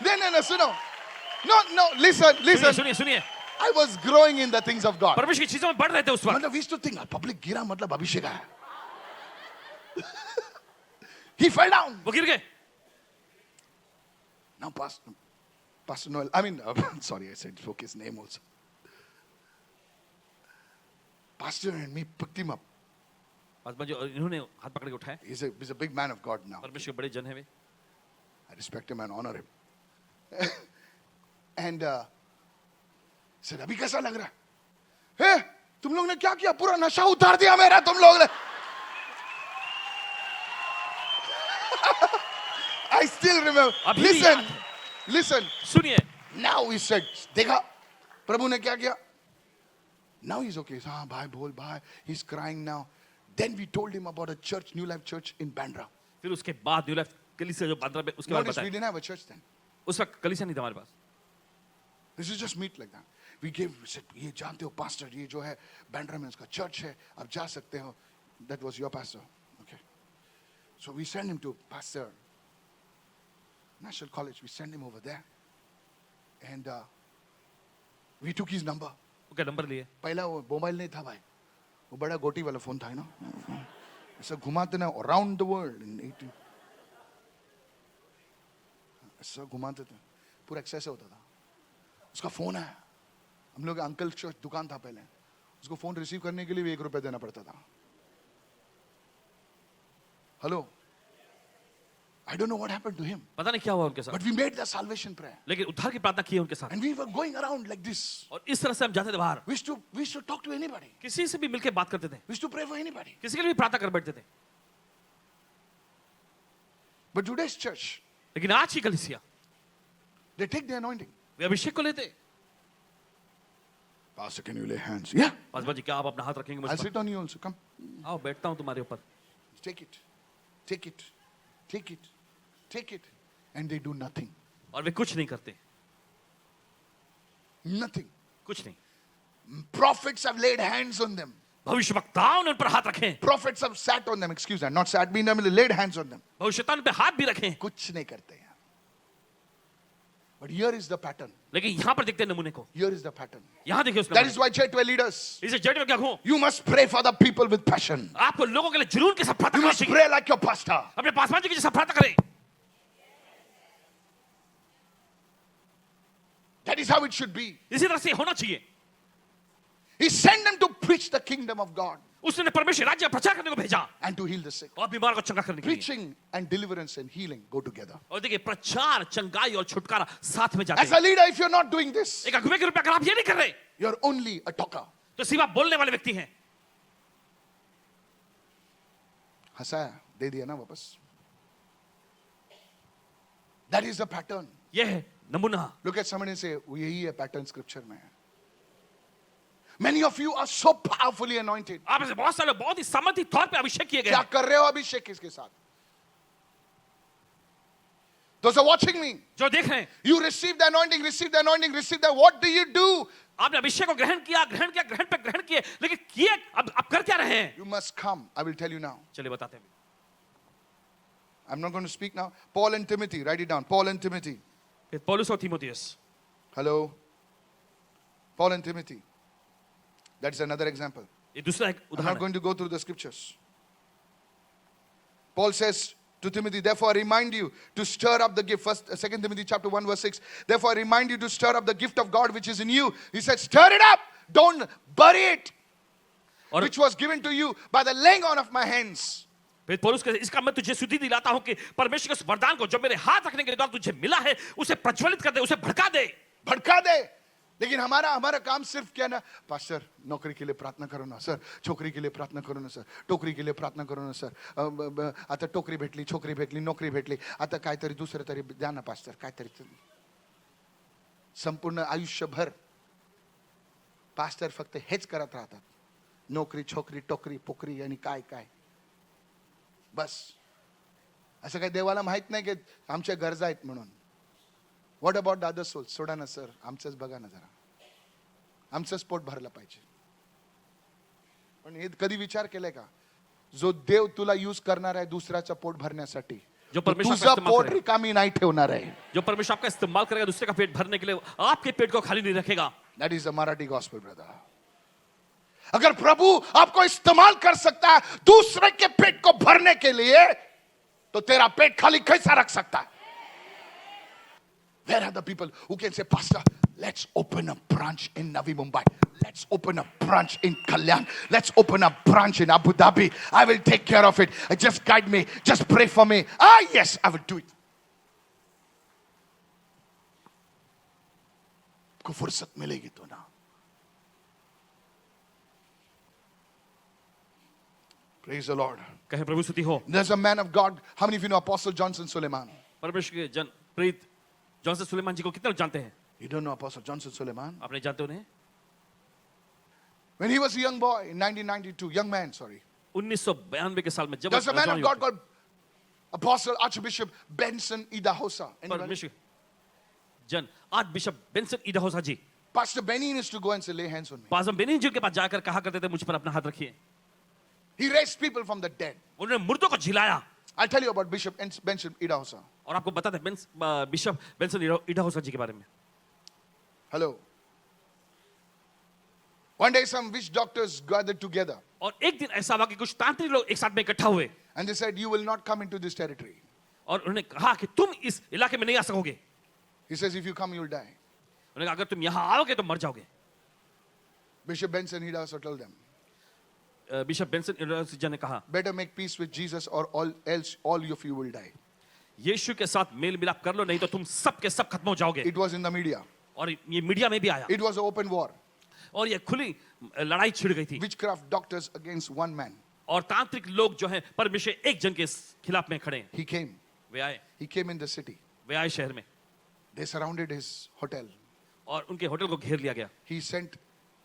नहीं सुनो. No, listen. सुनिए सुनिए. I was growing in the things of God. परमेश्वर की चीजों में बढ़ रहे थे उस वक्त. मतलब we used to think public गिरा मतलब अभिषेक आया. He fell down. वो गिर गए. Now Pastor Noel, I mean, sorry, I said spoke his name also. Pastor and me picked him up. इन्होंने हाथ पकड़ के उठाया. He's a बig man of God now. परमेश्वर के बड़े जन है वे. I respect him and honor him. And said, अभी कैसा लग रहा है? हे, तुम लोग ने क्या किया? पूरा नशा उतार दिया मेरा तुम लोग ने. I still remember. अभी भी याद है. Listen. सुनिए. Now he said, देखा प्रभु ने क्या किया? Now he's okay. हाँ भाई बोल भाई. He's crying now. Then we told him about a church, New Life Church in Bandra. फिर उसके बाद न्यू लाइफ कलीसिया जो बांद्रा में उसके बाद Notice we बताया. didn't have a church then. उस वक्त कलीसिया नहीं था हमारे पास. This is just meet like that. We said, ये जानते हो pastor, ये जो है Bandra में उसका church है, आप जा सकते हो. That was your pastor. Okay. So we send him to Pastor National College. We send him over there. And we took his number. उसका नंबर लिए. पहला वो मोबाइल नहीं था भाई, वो बड़ा गोटी वाला फोन था ना, ऐसा घुमाते ना अराउंड द वर्ल्ड इन 18, ऐसा घुमाते थे, पूरा एक्सेस होता था. उसका फोन है, हम लोग अंकल दुकान था पहले, उसको फोन रिसीव करने के लिए भी ₹1 देना पड़ता था. Hello, I don't know what happened to him, पता नहीं क्या हुआ उनके साथ. but we made the salvation prayer लेकिन उद्धार की प्रार्थना की है उनके साथ. and we were going around like this. और इस तरह से हम जाते थे बाहर. We used to talk to anybody. किसी से भी मिलके बात करते थे. We used to pray for anybody. किसी के लिए भी प्रार्थना कर बैठते थे. But today's church, लेकिन आज की कलीसिया they take the anointing. वे अभिषेक को लेते. Pastor, can you lay hands? Yeah. Paswan ji क्या आप अपना हाथ रखेंगे मुझ I'll पर? sit on you also. Come. आओ बैठता हूँ तुम्हारे ऊपर. Take it. Take it. Take it. Take it. And they do nothing. और वे कुछ नहीं करते. Nothing. कुछ नहीं. Prophets have laid hands on them. भविष्यवक्ताओं ने उन पर हाथ रखे. Prophets have sat on them. Excuse me. Not sat, mean them, laid hands on them. भविष्यवक्ताओं पे हाथ भी रखे. कुछ नहीं करते हैं. But here is the pattern. लेकिन यहां पर देखते हैं नमूने को, Here is the pattern. यहां देखिए उस That नमूने is why church leaders, को। इसे जेड में क्या कहूं, you must pray for the people with passion. आपको लोगों के लिए जुनून के साथ प्रार्थना You करनी must चाहिए, pray like your pastor. अपने पासवान जी के जैसा प्रार्थना करें। That is how it should be. इसी तरह से होना चाहिए। He sent them to preach the kingdom of God उसने परमेश्वर राज्य का प्रचार करने को भेजा and to heal the sick. और बीमार को चंगा करने के लिए। Preaching and deliverance and healing go together. और देखिए प्रचार, चंगाई और छुटकारा साथ में जाते As a हैं। leader, if you're not doing this, एक अगुवे के रूप में अगर आप ये नहीं कर रहे you're only a talker. तो सिवा बोलने वाले व्यक्ति हैं। हंसाया, दे दिया ना वापस. That is the pattern. ये है नमूना। Look at somebody and say, यही है pattern scripture में. Many of you are so powerfully anointed. आप में से बहुत सारे बहुत ही सामर्थ्य तौर पे अभिषेक किए गए क्या हैं। कर रहे हो अभिषेक इसके साथ? Those are watching me. जो देख रहे हैं, You receive the anointing, receive the anointing, receive the. What do you do? आपने अभिषेक को ग्रहण किया, ग्रहण किया, ग्रहण पे ग्रहण किए, लेकिन किए अब कर क्या रहे हैं? You must come. I will tell you now. चलिए बताते हैं। I'm not going to speak now. Paul and Timothy, write it down. Paul and Timothy. फिर पौलुस और तीमुथियुस। Hello. Paul and Timothy. That's another example. ये दूसरा एक I'm उदाहरण not है। going to go through the scriptures. Paul says to Timothy, therefore I remind you to stir up the gift. First, 2 Timothy chapter 1 verse 6. Therefore I remind you to stir up the gift of God which is in you. He said, stir it up. Don't bury it. और Which was given to you by the laying on of my hands. फिर पौलुस कहते हैं, इसका मैं तुझे सुधि दिलाता हूं कि परमेश्वर के उस वरदान को जो मेरे हाथ रखने के द्वारा तुझे मिला है उसे प्रज्वलित कर दे, उसे भड़का दे। भड़का दे. लेकिन हमारा काम सिर्फ क्या ना, पास्टर नौकरी के लिए प्रार्थना करो ना सर, छोकरी के लिए प्रार्थना करो ना सर, टोकरी के लिए प्रार्थना करो ना सर, आता टोकरी भेटली, छोकरी भेटली, नोकरी भेटली, आता काहीतरी दुसरं तरी द्या ना पास्टर, काहीतरी. संपूर्ण आयुष्यभर पास्टर फक्त हेच करत राहतात. नोकरी, छोकरी, टोकरी, पोकरी आणि काय काय. बस असं काही देवाला माहित नाही की आमच्या गरजा आहेत म्हणून. What about the other souls? सोडा ना सर, आमचंच बघा ना जरा, आमचंच पोट भरलं पाहिजे. पण हे कधी विचार केलाय का, जो देव तुला यूज करणार आहे दुसऱ्याचं पोट भरण्यासाठी, जो परमेश्वर का तुझं इस्तेमाल पोट करेगा। रिकामी नाही ठेवणार आहे. जो परमेश्वर आपका इस्तेमाल करेगा दूसरे का पेट भरने के लिए, आपके पेट को खाली नहीं रखेगा। That is the Marathi gospel brother. अगर प्रभु आपको इस्तेमाल कर सकता है दूसरे के पेट को भरने के लिए, तो तेरा पेट खाली कैसा रख सकता है? Where are the people who can say, Pastor, let's open a branch in Navi Mumbai. Let's open a branch in Kalyan. Let's open a branch in Abu Dhabi. I will take care of it. Just guide me. Just pray for me. Ah, yes, I will do it. को फुर्सत मिलेगी तो ना. Praise the Lord. कहे प्रभु स्तुति हो। There's a man of God. How many of you know Apostle Johnson Suleiman? परमेश्वर के जन प्रीत जॉनसन सुलेमान जी को कितने लोग जानते हैं? You don't know Apostle Johnson Suleiman? आप नहीं जानते उन्हें? When he was a young boy in 1992, young man, sorry. 1992 के साल में जब There's a man of God called Apostle Archbishop Benson Idahosa. Anybody? परमेश्वर जन arch bishop Benson Idahosa ji, Pastor Benny used to go and say, lay hands on me. पाज़म Benny Hinn ji के पास जाकर कहा करते थे, मुझ पर अपना हाथ रखिए। He raised people from the dead. उन्होंने मुर्दों को जिलाया। I'll tell you about Bishop Benson Idahosa. और आपको बताते हैं बिशप बेंसन इडाहोसा जी के बारे में। Hello. One day some witch doctors gathered together और एक दिन ऐसा हुआ कि कुछ तांत्रिक लोग एक साथ में इकट्ठा हुए and they said, you will not come into this territory. और उन्होंने कहा कि तुम इस इलाके में नहीं आ सकोगे। He says, if you come, you will die. उन्होंने कहा अगर तुम यहाँ आओगे तो मर जाओगे। Bishop Benson Idahosa told them, bishop Benson Idahosa ji ने कहा, better make peace with Jesus or else all of you will die. यीशु के साथ मेल मिलाप कर लो, नहीं तो तुम सब के सब खत्म हो जाओगे। It was in the media. और ये मीडिया में भी आया It was an open war. और ये खुली लड़ाई छिड़ गई थी। Witchcraft doctors against one man. और तांत्रिक लोग जो हैं परमेश्वर एक जन के खिलाफ में खड़े हैं। He came. वे आए, He came in the city. वे आए शहर में They surrounded his hotel. और उनके होटल को घेर लिया गया। He sent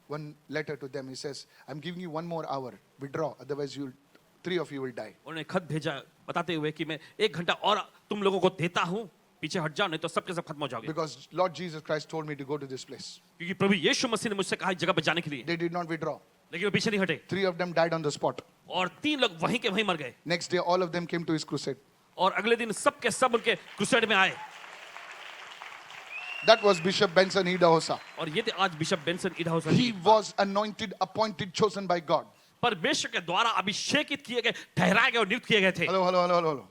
one letter to them. He says, I'm giving you one more hour. Withdraw. Otherwise, three of you will die. उन्होंने खत भेजा बताते हुए कि मैं 1 घंटा और तुम लोगों को देता हूं, पीछे हट जाओ नहीं तो सबके सब खत्म हो जाओगे। Because Lord Jesus Christ told me to go to this place. क्योंकि प्रभु यीशु मसीह ने मुझसे कहा इस जगह पर जाने के लिए। They did not withdraw. लेकिन वो पीछे नहीं हटे 3 of them died on the spot. और 3 लोग वहीं के वहीं मर गए। Next day, all of them came to his crusade. और अगले दिन सब के सब उनके क्रूसेड में आए। That was Bishop Benson Idahosa. और ये थे आज bishop Benson Idahosa He ji. was anointed, appointed, chosen by God. परमेश्वर के द्वारा अभिषेकित किए गए, ठहराए गए और नियुक्त किए गए थे। Hello.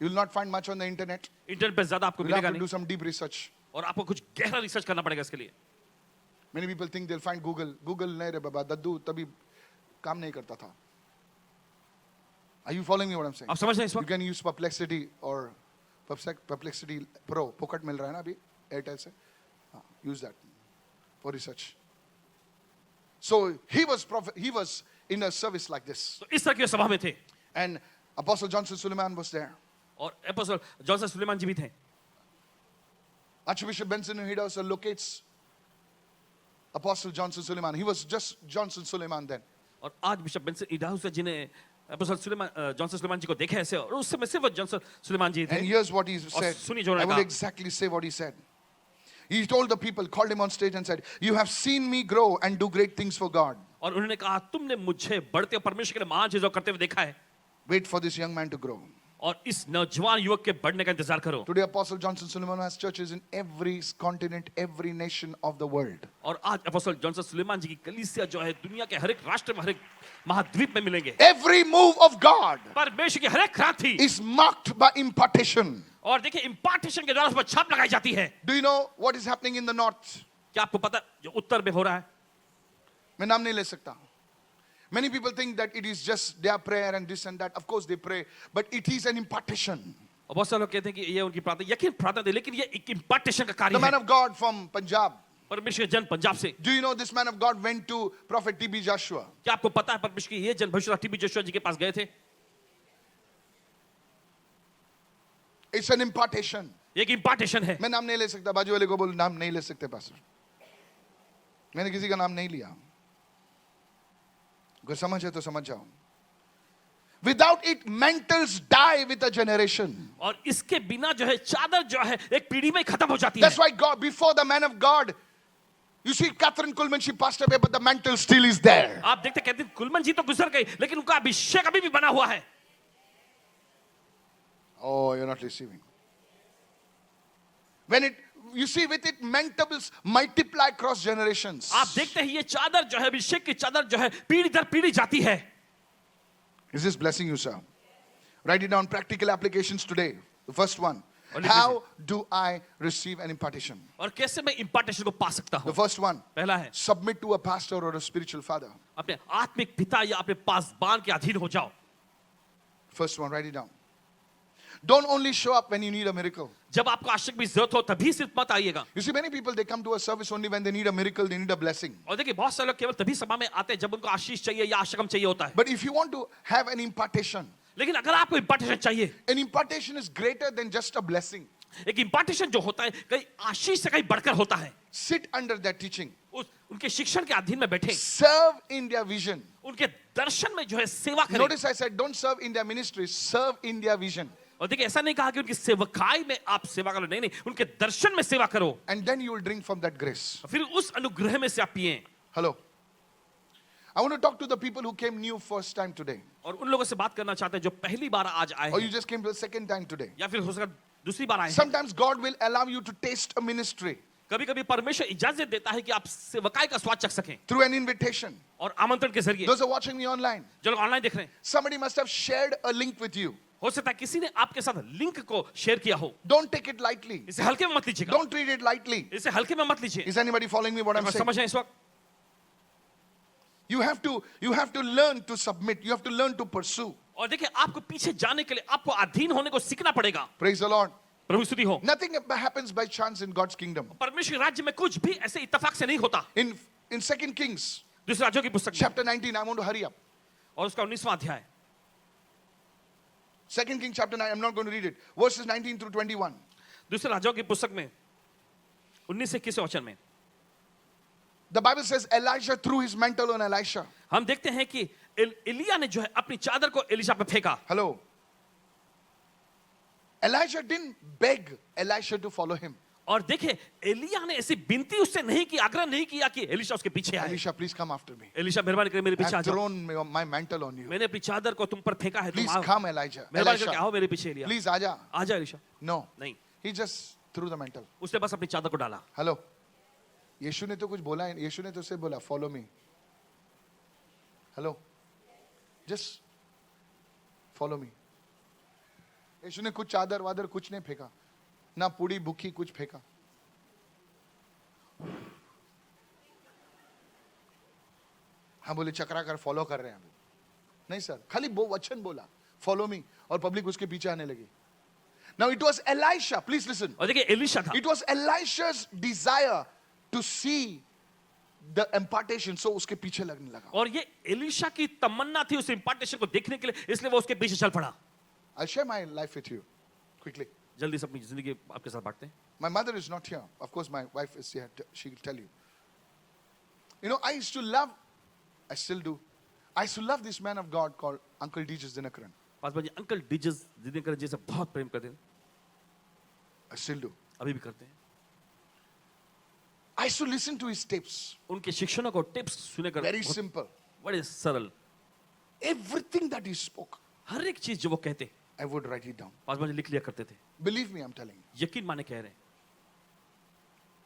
You will not find much on the internet. Internet पे ज्यादा आपको You'll have मिलेगा to do नहीं, some deep research. और आपको कुछ गहरा रिसर्च करना पड़ेगा इसके लिए। Many people think they'll find Google. Google नहीं रे बाबा, दद्दू तभी काम नहीं करता था. Are you following me what I'm saying? आप समझ रहे हैं इस You वक्त? can use Perplexity or Perplexity Pro. Pocket मिल रहा है ना अभी Airtel से. Use that for research. So he was in a service like this. तो इस तरह की सभा में थे, And Apostle Johnson Suleiman was there. और एपोस्टल जॉनसन सुलेमान जी भी थे। Archbishop Benson Idahosa locates Apostle Johnson Suleiman. He was just Johnson Suleiman then. और आज बिशप बेंसन इडाहोसा जी ने एपोस्टल सुलेमान जॉनसन सुलेमान जी को देखा ऐसे, और उस समय सिर्फ जॉनसन सुलेमान जी थे। And here's what he said. सुनिए जो I उन्होंने will कहा। exactly say what he said. He told the people, called him on stage and said, "You have seen me grow and do great things for God. और उन्होंने कहा, तुमने मुझे बढ़ते और परमेश्वर के लिए महान चीजों करते हुए देखा है, Wait for this young man to grow." और इस नौजवान युवक के बढ़ने का इंतजार करो। Today, Apostle Johnson Suleiman has churches in every continent, every nation of the world. और आज एपोस्टल जॉनसन सुलेमान जी की कलीसिया जो है दुनिया के हर एक राष्ट्र में, हर एक महाद्वीप में मिलेंगे। Every move of God परमेश्वर की हर एक क्रांति, is marked by impartation. और देखिए इम्पार्टेशन के द्वारा उस पर छाप लगाई जाती है। Do you know what is happening in the north? क्या आपको पता है जो उत्तर में हो रहा है? मैं नाम नहीं ले सकता. Many people think that it is just their prayer and this and that. Of course they pray, but it is an impartation. और बहुत सारे लोग कहते हैं कि ये उनकी प्रार्थना, यकीन प्रार्थना थे, लेकिन ये एक इम्पार्टेशन का कार्य The man है। of God from Punjab. परमेश्वर के जन पंजाब से, Do you know this man of God went to Prophet T.B. Joshua? क्या आपको पता है परमेश्वर की ये जन भविष्य टीबी जोशुआ जी के पास गए थे? It's an impartation. एक इम्पार्टेशन है। मैं नाम नहीं ले सकता, बाजू वाले को बोल नाम नहीं ले सकते पास्टर. मैंने किसी का नाम नहीं लिया. अगर समझ है तो समझ जाओ. Without it, mantles die with a generation. और इसके बिना जो है चादर जो है एक पीढ़ी में खत्म हो जाती है। That's why God, before the man of God, you see Catherine Kuhlman, she passed away, but the mantle still is there. आप देखते कहते कुलमन जी तो गुजर गई, लेकिन उनका अभिषेक अभी भी बना हुआ है। Oh, you're not receiving. When it, you see, with it, mantles multiply across generations. आप देखते हैं ये चादर जो है अभिषेक की चादर जो है पीढ़ी दर पीढ़ी जाती है। Is this blessing you, sir? Write it down. Practical applications today. The first one. और लिख How do I receive an impartation? और कैसे मैं इम्पार्टेशन को पा सकता The हूँ? first one. पहला है Submit to a pastor or a spiritual father. अपने आत्मिक पिता या अपने पासबान के अधीन हो जाओ। First one. Write it down. Don't only show up when you need a miracle. जब आपको आशिक भी जरूरत हो तभी सिर्फ मत आइएगा। You see, many people, they come to a service only when they need a miracle, they need a blessing. और देखिए बहुत सारे लोग केवल तभी सभा में आते हैं जब उनको आशीष चाहिए या आशिकम चाहिए होता है। But if you want to have an impartation, लेकिन अगर आपको इम्पार्टेशन चाहिए, an impartation is greater than just a blessing. एक इम्पार्टेशन जो होता है कहीं आशीष से कहीं बढ़कर होता है। Sit under that teaching. उनके शिक्षण के अधीन में बैठे, Serve in their vision. उनके दर्शन में जो है सेवा करें। Notice I said, don't serve in their ministry, serve in their vision. और देखिए ऐसा नहीं कहा कि उनकी सेवकाई में आप सेवा करो, नहीं नहीं, उनके दर्शन में सेवा करो, And then you will drink from that grace. फिर उस अनुग्रह में से आप पिए। Hello. I want to talk to the people who came new first time today. और उन लोगों से बात करना चाहते हैं जो पहली बार आज आए Or you हैं, just came for the second time today. या फिर हो सकता है दूसरी बार आए हैं। Sometimes God will allow you to taste a ministry कभी कभी परमेश्वर इजाजत देता है कि आप सेवकाई का स्वाद चख सकें, through an invitation. और आमंत्रण के जरिए। Those who are watching me online, जो लोग ऑनलाइन देख रहे हैं, somebody must have shared a link with you. हो सकता है किसी ने आपके साथ लिंक को शेयर किया हो। Don't take it lightly. इसे हल्के में मत लीजिएगा, Don't treat it lightly. इसे हल्के में मत लीजिए। Is anybody following me what I'm saying? समझ रहे हैं इस वक्त? You have to learn to submit. You have to learn to pursue. और देखिए आपको पीछे जाने के लिए आपको अधीन होने को सीखना पड़ेगा। Praise the Lord. प्रभु स्तुति हो। Nothing happens by chance in God's kingdom. परमेश्वर राज्य में कुछ भी ऐसे इत्तेफाक से नहीं होता। In 2 Kings दूसरे राज्यों की पुस्तक में, chapter 19, I want to hurry up. और उसका 19वां अध्याय, 2 Kings chapter 9, I'm not going to read it. Verses 19 through 21. दूसरे राज्यों की पुस्तक में 19 से 21 वचन में The Bible says Elijah threw his mantle on Elisha. हम देखते हैं कि एलिया ने जो है अपनी चादर को एलिशा पे फेंका। Hello. Elijah didn't beg Elisha to follow him. और देखिए एलिया ने ऐसी विनती उससे नहीं की, आग्रह नहीं किया कि एलिशा उसके पीछे आए। Elisha, please come after me. Elisha मेहरबानी करके मेरे I पीछे आ have जाओ, thrown my mantle on you. मैंने अपनी चादर को तुम पर फेंका है, तुम Please आओ, come, Elijah. मेहरबानी करके Elisha, आओ मेरे पीछे एलिया। please, Aja. आ जाओ एलिशा। No. नहीं, He just threw the mantle. उसने बस अपनी चादर को डाला. हेलो, यीशु ने तो कुछ बोला है, यीशु ने तो सिर्फ बोला follow me. Hello, just follow me. यीशु ने कुछ चादर वादर कुछ नहीं फेंका, ना पूरी भूखी कुछ फेंका. हाँ बोले चकरा कर फॉलो कर रहे हैं अभी. नहीं सर, खाली वो वचन बोला फॉलो मी और पब्लिक उसके पीछे आने लगी. Now it was Elisha, please listen. और देखिए एलिशा था. It was Elisha's desire to see the impartation, so उसके पीछे लगने लगा. और ये एलिशा की तमन्ना थी उस इंपार्टेशन को देखने के लिए, इसलिए वो उसके पीछे चल पड़ा. I'll share my life with you quickly. जल्दी से अपनी जिंदगी आपके साथ बांटते हैं. My mother is not here. Of course, my wife is here. She will tell you. You know, I used to love, I still do. I used to love this man of God called Uncle D.J. Dinakaran. Paswan ji uncle DJ's Dinakar ji से बहुत प्रेम करते हैं. I still do. अभी भी करते हैं. I used to listen to his tapes. उनके शिक्षणों को टिप्स सुने कर Very simple. बड़े सरल. Everything that he spoke, हर एक चीज जो वो कहते I would write it down. Paswan ji लिख लिया करते थे. Believe me, I'm telling you. यकीन माने कह रहे हैं.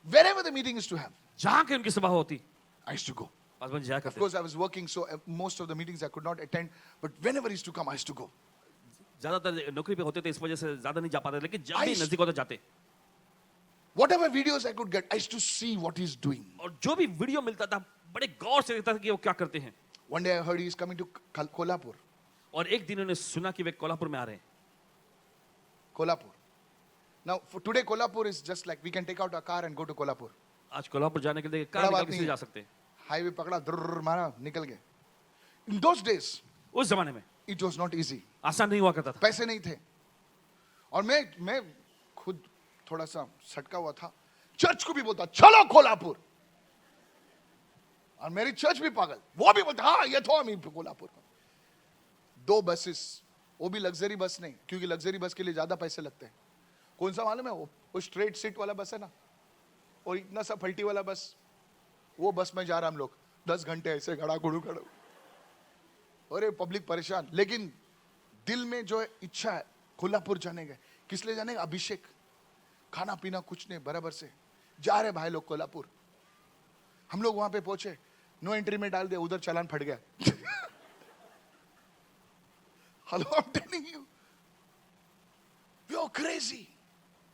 Wherever the meeting is to have, जहां के उनकी सभा होती I used to go. Paswan ji जाया Of करते. course, I was working, so most of the meetings I could not attend. But whenever he used to come, I used to go. ज्यादातर नौकरी पे होते थे इस वजह से ज्यादा नहीं जा पाते, लेकिन जब भी I- नजदीक होता जाते. Whatever videos I could get, I used to see what he's doing. और जो भी वीडियो मिलता था बड़े गौर से देखता था कि वो क्या करते हैं. One day I heard he's coming to Kolhapur. और एक दिन उन्होंने सुना कि वे कोल्हापुर में आ रहे हैं. Kolhapur. Now, for today, Kolhapur is just like we can take out a car and go to Kolhapur. आज कोल्हापुर जाने के लिए बड़ा कार बात निकाल के नहीं सीधे है. जा सकते हैं. Highway pakada, drrrr, mara, nikal गए. In those days, उस जमाने में it was not easy. आसान नहीं हुआ करता था. पैसे नहीं थे. और मैं खुद थोड़ा सा सटका हुआ था. चर्च को भी बोलता चलो कोल्हापुर. और मेरी चर्च भी पागल, वो भी बोलता हाँ ये तो हम कोल्हापुर. 2 बसेस, वो भी लग्जरी बस नहीं, क्योंकि लग्जरी बस के लिए ज्यादा पैसे लगते हैं. कौन सा मालूम है? वो स्ट्रेट सीट वाला बस है ना, और इतना सा फल्टी वाला बस, वो बस में जा रहा हम लोग 10 घंटे ऐसे खड़ा गुड़ू खड़ो. अरे पब्लिक परेशान. लेकिन दिल में जो इच्छा है कोल्हापुर जाने का. किस लिए जाने का? अभिषेक. खाना पीना कुछ नहीं, बराबर से जा रहे भाई लोग कोल्हापुर. हम लोग वहां पे पहुंचे, नो एंट्री में डाल दिया, उधर चालान फट गया. Hello, I am telling you, we are crazy.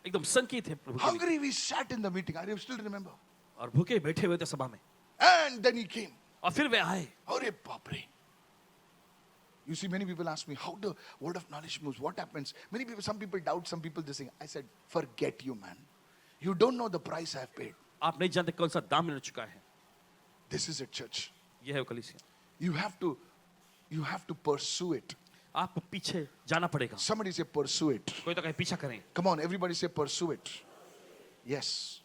एकदम संकीत है प्रभु के लिए. Hungry, we sat in the meeting. I still remember. और भूखे बैठे हुए थे सभा में. And then he came. और फिर वे आए. अरे बाप रे. You see, many people ask me, how the word of knowledge moves, what happens? Many people, some people doubt, some people this thing. I said, forget you, man. You don't know the price I have paid. आप नहीं जानते कौन सा दाम मिल चुका है. This is a church. ये है वो कलीसिया. You have to pursue it. आपको पीछे जाना पड़ेगा. Somebody say pursue it. कोई तो कहे पीछा करें. Come on, everybody say pursue it. Yes.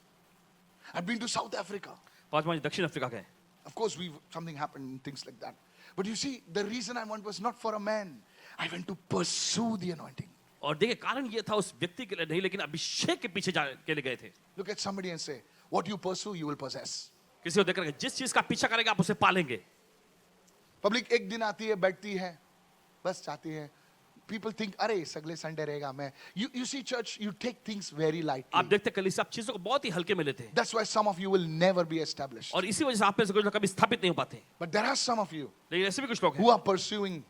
I've been to South Africa. Paswan ji दक्षिण अफ्रीका गए. Of course, something happened, things like that. But you see, the reason I went was not for a man. I went to pursue the anointing. और देखिए कारण ये था उस व्यक्ति के लिए नहीं, लेकिन अभिषेक के पीछे के लिए गए थे. Look at somebody and say, what you pursue, you will possess. किसी को देखकर जिस चीज का पीछा करेगा आप उसे पालेंगे. पब्लिक एक दिन आती है, बैठती है, बस जाती है. People think, अरे सगले संडे रहेगा मैं. You see, church, you take things very lightly. आप देखते कलीसिया आप चीजों को बहुत ही हल्के में लेते हैं. That's why some of you will never be established. और इसी वजह से आप में से कुछ लोग कभी स्थापित नहीं हो पाते. But there are some of you लेकिन ऐसे भी कुछ लोग हैं who are pursuing.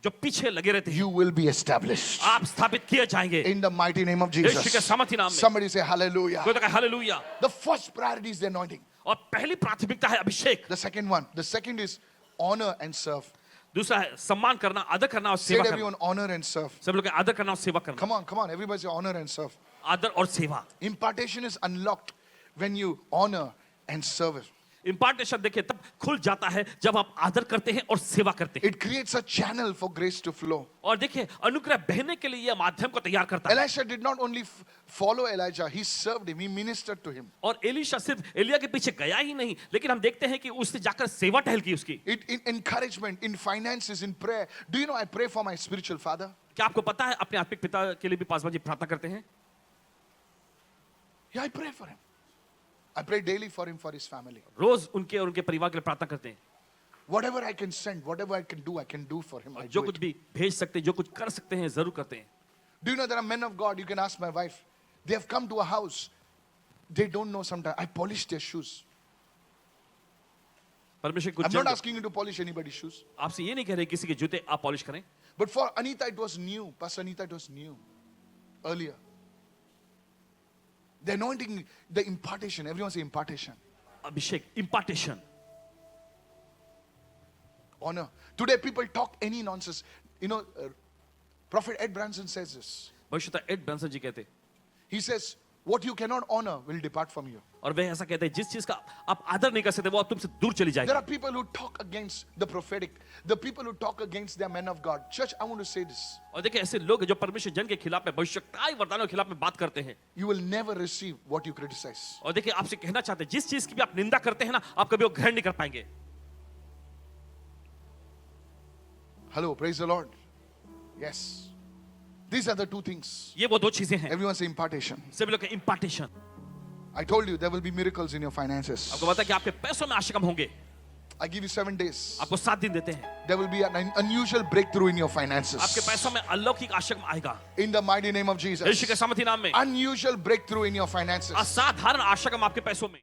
जो पीछे लगे रहते हैं. You will be established. आप स्थापित किए जाएंगे. In the mighty name of यीशु के Jesus. सामर्थी नाम में. Somebody say hallelujah. कोई तो कहे hallelujah. The first priority is the anointing. और पहली प्राथमिकता है अभिषेक. The second is honor and serve. दूसरा है सम्मान करना, आदर करना और Say सेवा to करना. everyone, honor and serve. सब लोग आदर करना और सेवा करना. Come on, everybody say honor and serve. आदर और सेवा. Impartation is unlocked when you honor and serve. इंपार्टेशन देखिए तब खुल जाता है जब आप आदर करते हैं और सेवा करते हैं. It creates a channel for grace to flow. और देखिए अनुग्रह बहने के लिए यह माध्यम को तैयार करता है. Elisha did not only follow Elijah, he served him, he ministered to him. और एलीशा सिर्फ एलिया के पीछे गया ही नहीं, लेकिन हम देखते हैं कि उसने जाकर सेवा टहल की उसकी. In encouragement, in finances, in prayer. Do you know I pray for my spiritual father? क्या आपको पता है अपने आत्मिक पिता के लिए भी पासवान जी प्रार्थना करते हैं? Yeah, I pray for him. I pray daily for him, for his family. रोज उनके और उनके परिवार के लिए प्रार्थना करते हैं. Whatever I can send, whatever I can do for him. I जो do कुछ it. भी भेज सकते हैं, जो कुछ कर सकते हैं जरूर करते हैं. Do you know there are men of God? You can ask my wife. They have come to a house. They don't know sometimes. I polish their shoes. परमेश्वर कुछ I'm not जन asking you to polish anybody's shoes. आपसे ये नहीं कह रहे किसी के जूते आप पॉलिश करें, But for Anita, it was new. Pastor Anita, it was new. Earlier. The anointing, the impartation. Everyone say impartation. अभिषेक, impartation. Honor. Today people talk any nonsense. You know, Prophet Ed Branson says this. भविष्यता Ed Branson ji कहते, He says, what you cannot honor will depart from you. और वे ऐसा कहते हैं जिस चीज का आप आदर नहीं कर सकते वो आप तुमसे दूर चली There जाएगी. are people who talk against the prophetic. The people who talk against their men of God. Church, I want to say this. और देखिए ऐसे लोग हैं जो परमेश्वर जन के खिलाफ में भविष्यकाई वरदानों के खिलाफ में बात करते हैं. You will never receive what you criticize. और देखिए आपसे कहना चाहते हैं जिस चीज की भी आप निंदा करते हैं ना आप कभी वो ग्रहण नहीं कर पाएंगे. Hello, praise the Lord. Yes. These are the two things. ये वो दो चीजें हैं. Everyone say impartation. सभी लोग इम्पार्टेशन. I told you there will be miracles in your finances. आपको पता है कि आपके पैसों में आशीर्वाद होंगे. I give you 7 days. आपको 7 दिन देते हैं. There will be an unusual breakthrough in your आपके finances. पैसों में अलौकिक आशीर्वाद आएगा. In the mighty name of यीशु के Jesus. सामर्थी नाम में Unusual breakthrough in your finances. असाधारण आशीर्वाद आपके पैसों में.